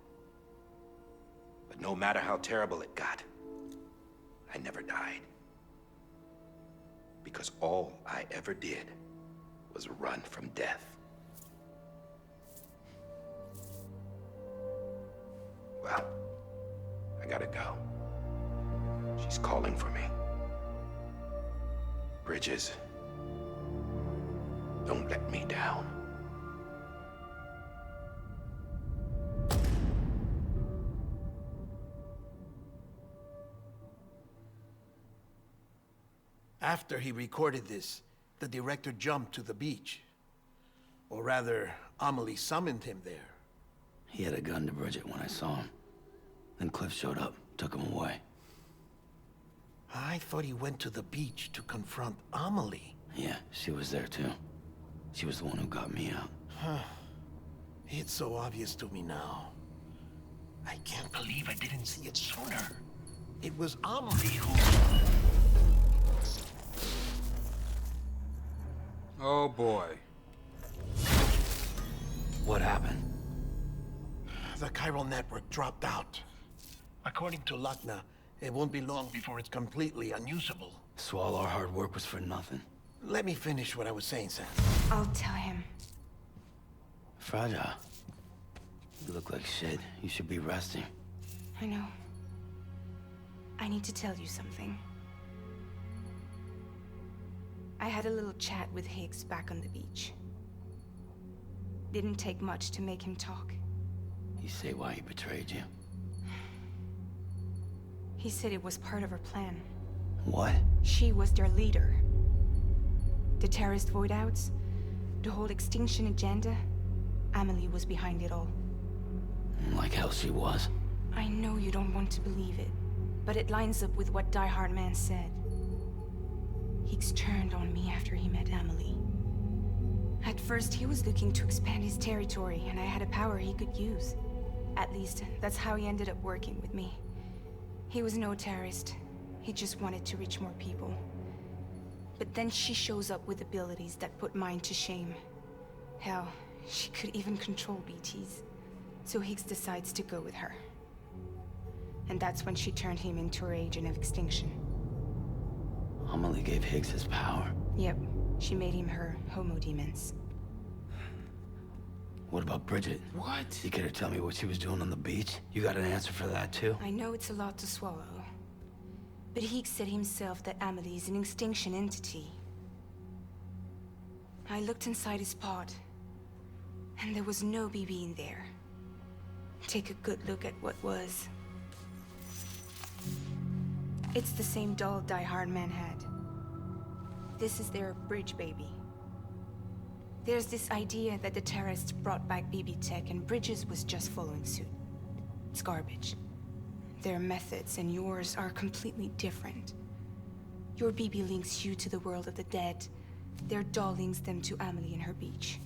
But no matter how terrible it got, I never died. Because all I ever did was run from death. Well, I gotta go. She's calling for me. Bridges, don't let me down. After he recorded this, the director jumped to the beach. Or rather, Amelie summoned him there. He had a gun to Bridget when I saw him. Then Cliff showed up, took him away. I thought he went to the beach to confront Amelie. Yeah, she was there too. She was the one who got me out. Huh. It's so obvious to me now. I can't believe I didn't see it sooner. It was Amelie who... Oh boy. What happened? The chiral network dropped out. According to Lakna, it won't be long before it's completely unusable. So all our hard work was for nothing. Let me finish what I was saying, Sam. I'll tell him. Fragile. You look like shit. You should be resting. I know. I need to tell you something. I had a little chat with Higgs back on the beach. Didn't take much to make him talk. You say why he betrayed you? He said it was part of her plan. What? She was their leader. The terrorist void-outs, the whole extinction agenda, Amelie was behind it all. Like hell she was. I know you don't want to believe it, but it lines up with what Die Hard Man said. Higgs turned on me after he met Amelie. At first, he was looking to expand his territory, and I had a power he could use. At least, that's how he ended up working with me. He was no terrorist. He just wanted to reach more people. But then she shows up with abilities that put mine to shame. Hell, she could even control BTs. So Higgs decides to go with her. And that's when she turned him into her agent of extinction. Amelie gave Higgs his power. Yep, she made him her homo demons. What about Bridget? What? You care to tell me what she was doing on the beach? You got an answer for that too? I know it's a lot to swallow. But Higgs said himself that Amelie is an extinction entity. I looked inside his pod, and there was no BB in there. Take a good look at what was. It's the same doll Die Hard Man had. This is their bridge baby. There's this idea that the terrorists brought back BB tech and Bridges was just following suit. It's garbage. Their methods and yours are completely different. Your BB links you to the world of the dead, Their doll links them to Amelie and her beach.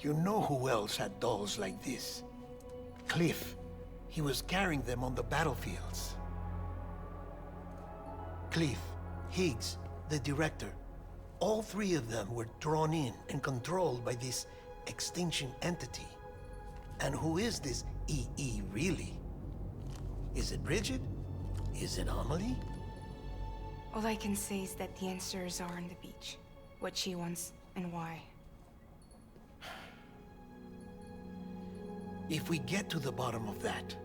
You know who else had dolls like this? Cliff. He was carrying them on the battlefields. Cliff, Higgs, the director. All three of them were drawn in and controlled by this extinction entity. And who is this EE really? Is it Bridget? Is it Amelie? All I can say is that the answers are on the beach. What she wants and why. If we get to the bottom of that,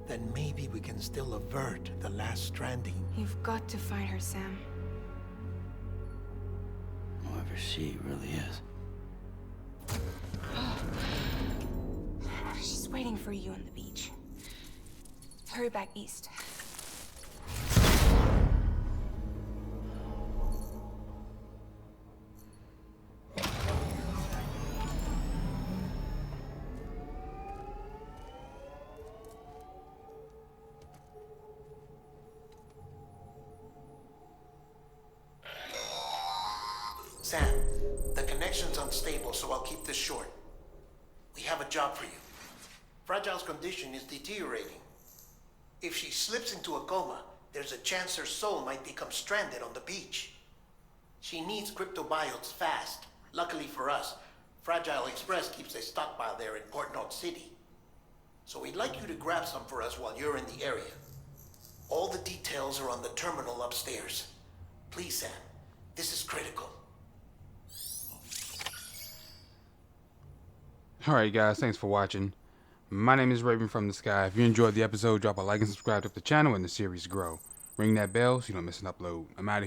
then maybe we can still avert the last stranding. You've got to find her, Sam. Whoever she really is. She's waiting for you on the beach. Hurry back east. Sam, the connection's unstable, so I'll keep this short. We have a job for you. Fragile's condition is deteriorating. If she slips into a coma, there's a chance her soul might become stranded on the beach. She needs cryptobiotes fast. Luckily for us, Fragile Express keeps a stockpile there in Port North City. So we'd like you to grab some for us while you're in the area. All the details are on the terminal upstairs. Please, Sam, this is critical. Alright guys, thanks for watching. My name is Raven from the Sky. If you enjoyed the episode, drop a like and subscribe to help the channel and the series grow. Ring that bell so you don't miss an upload. I'm out of here.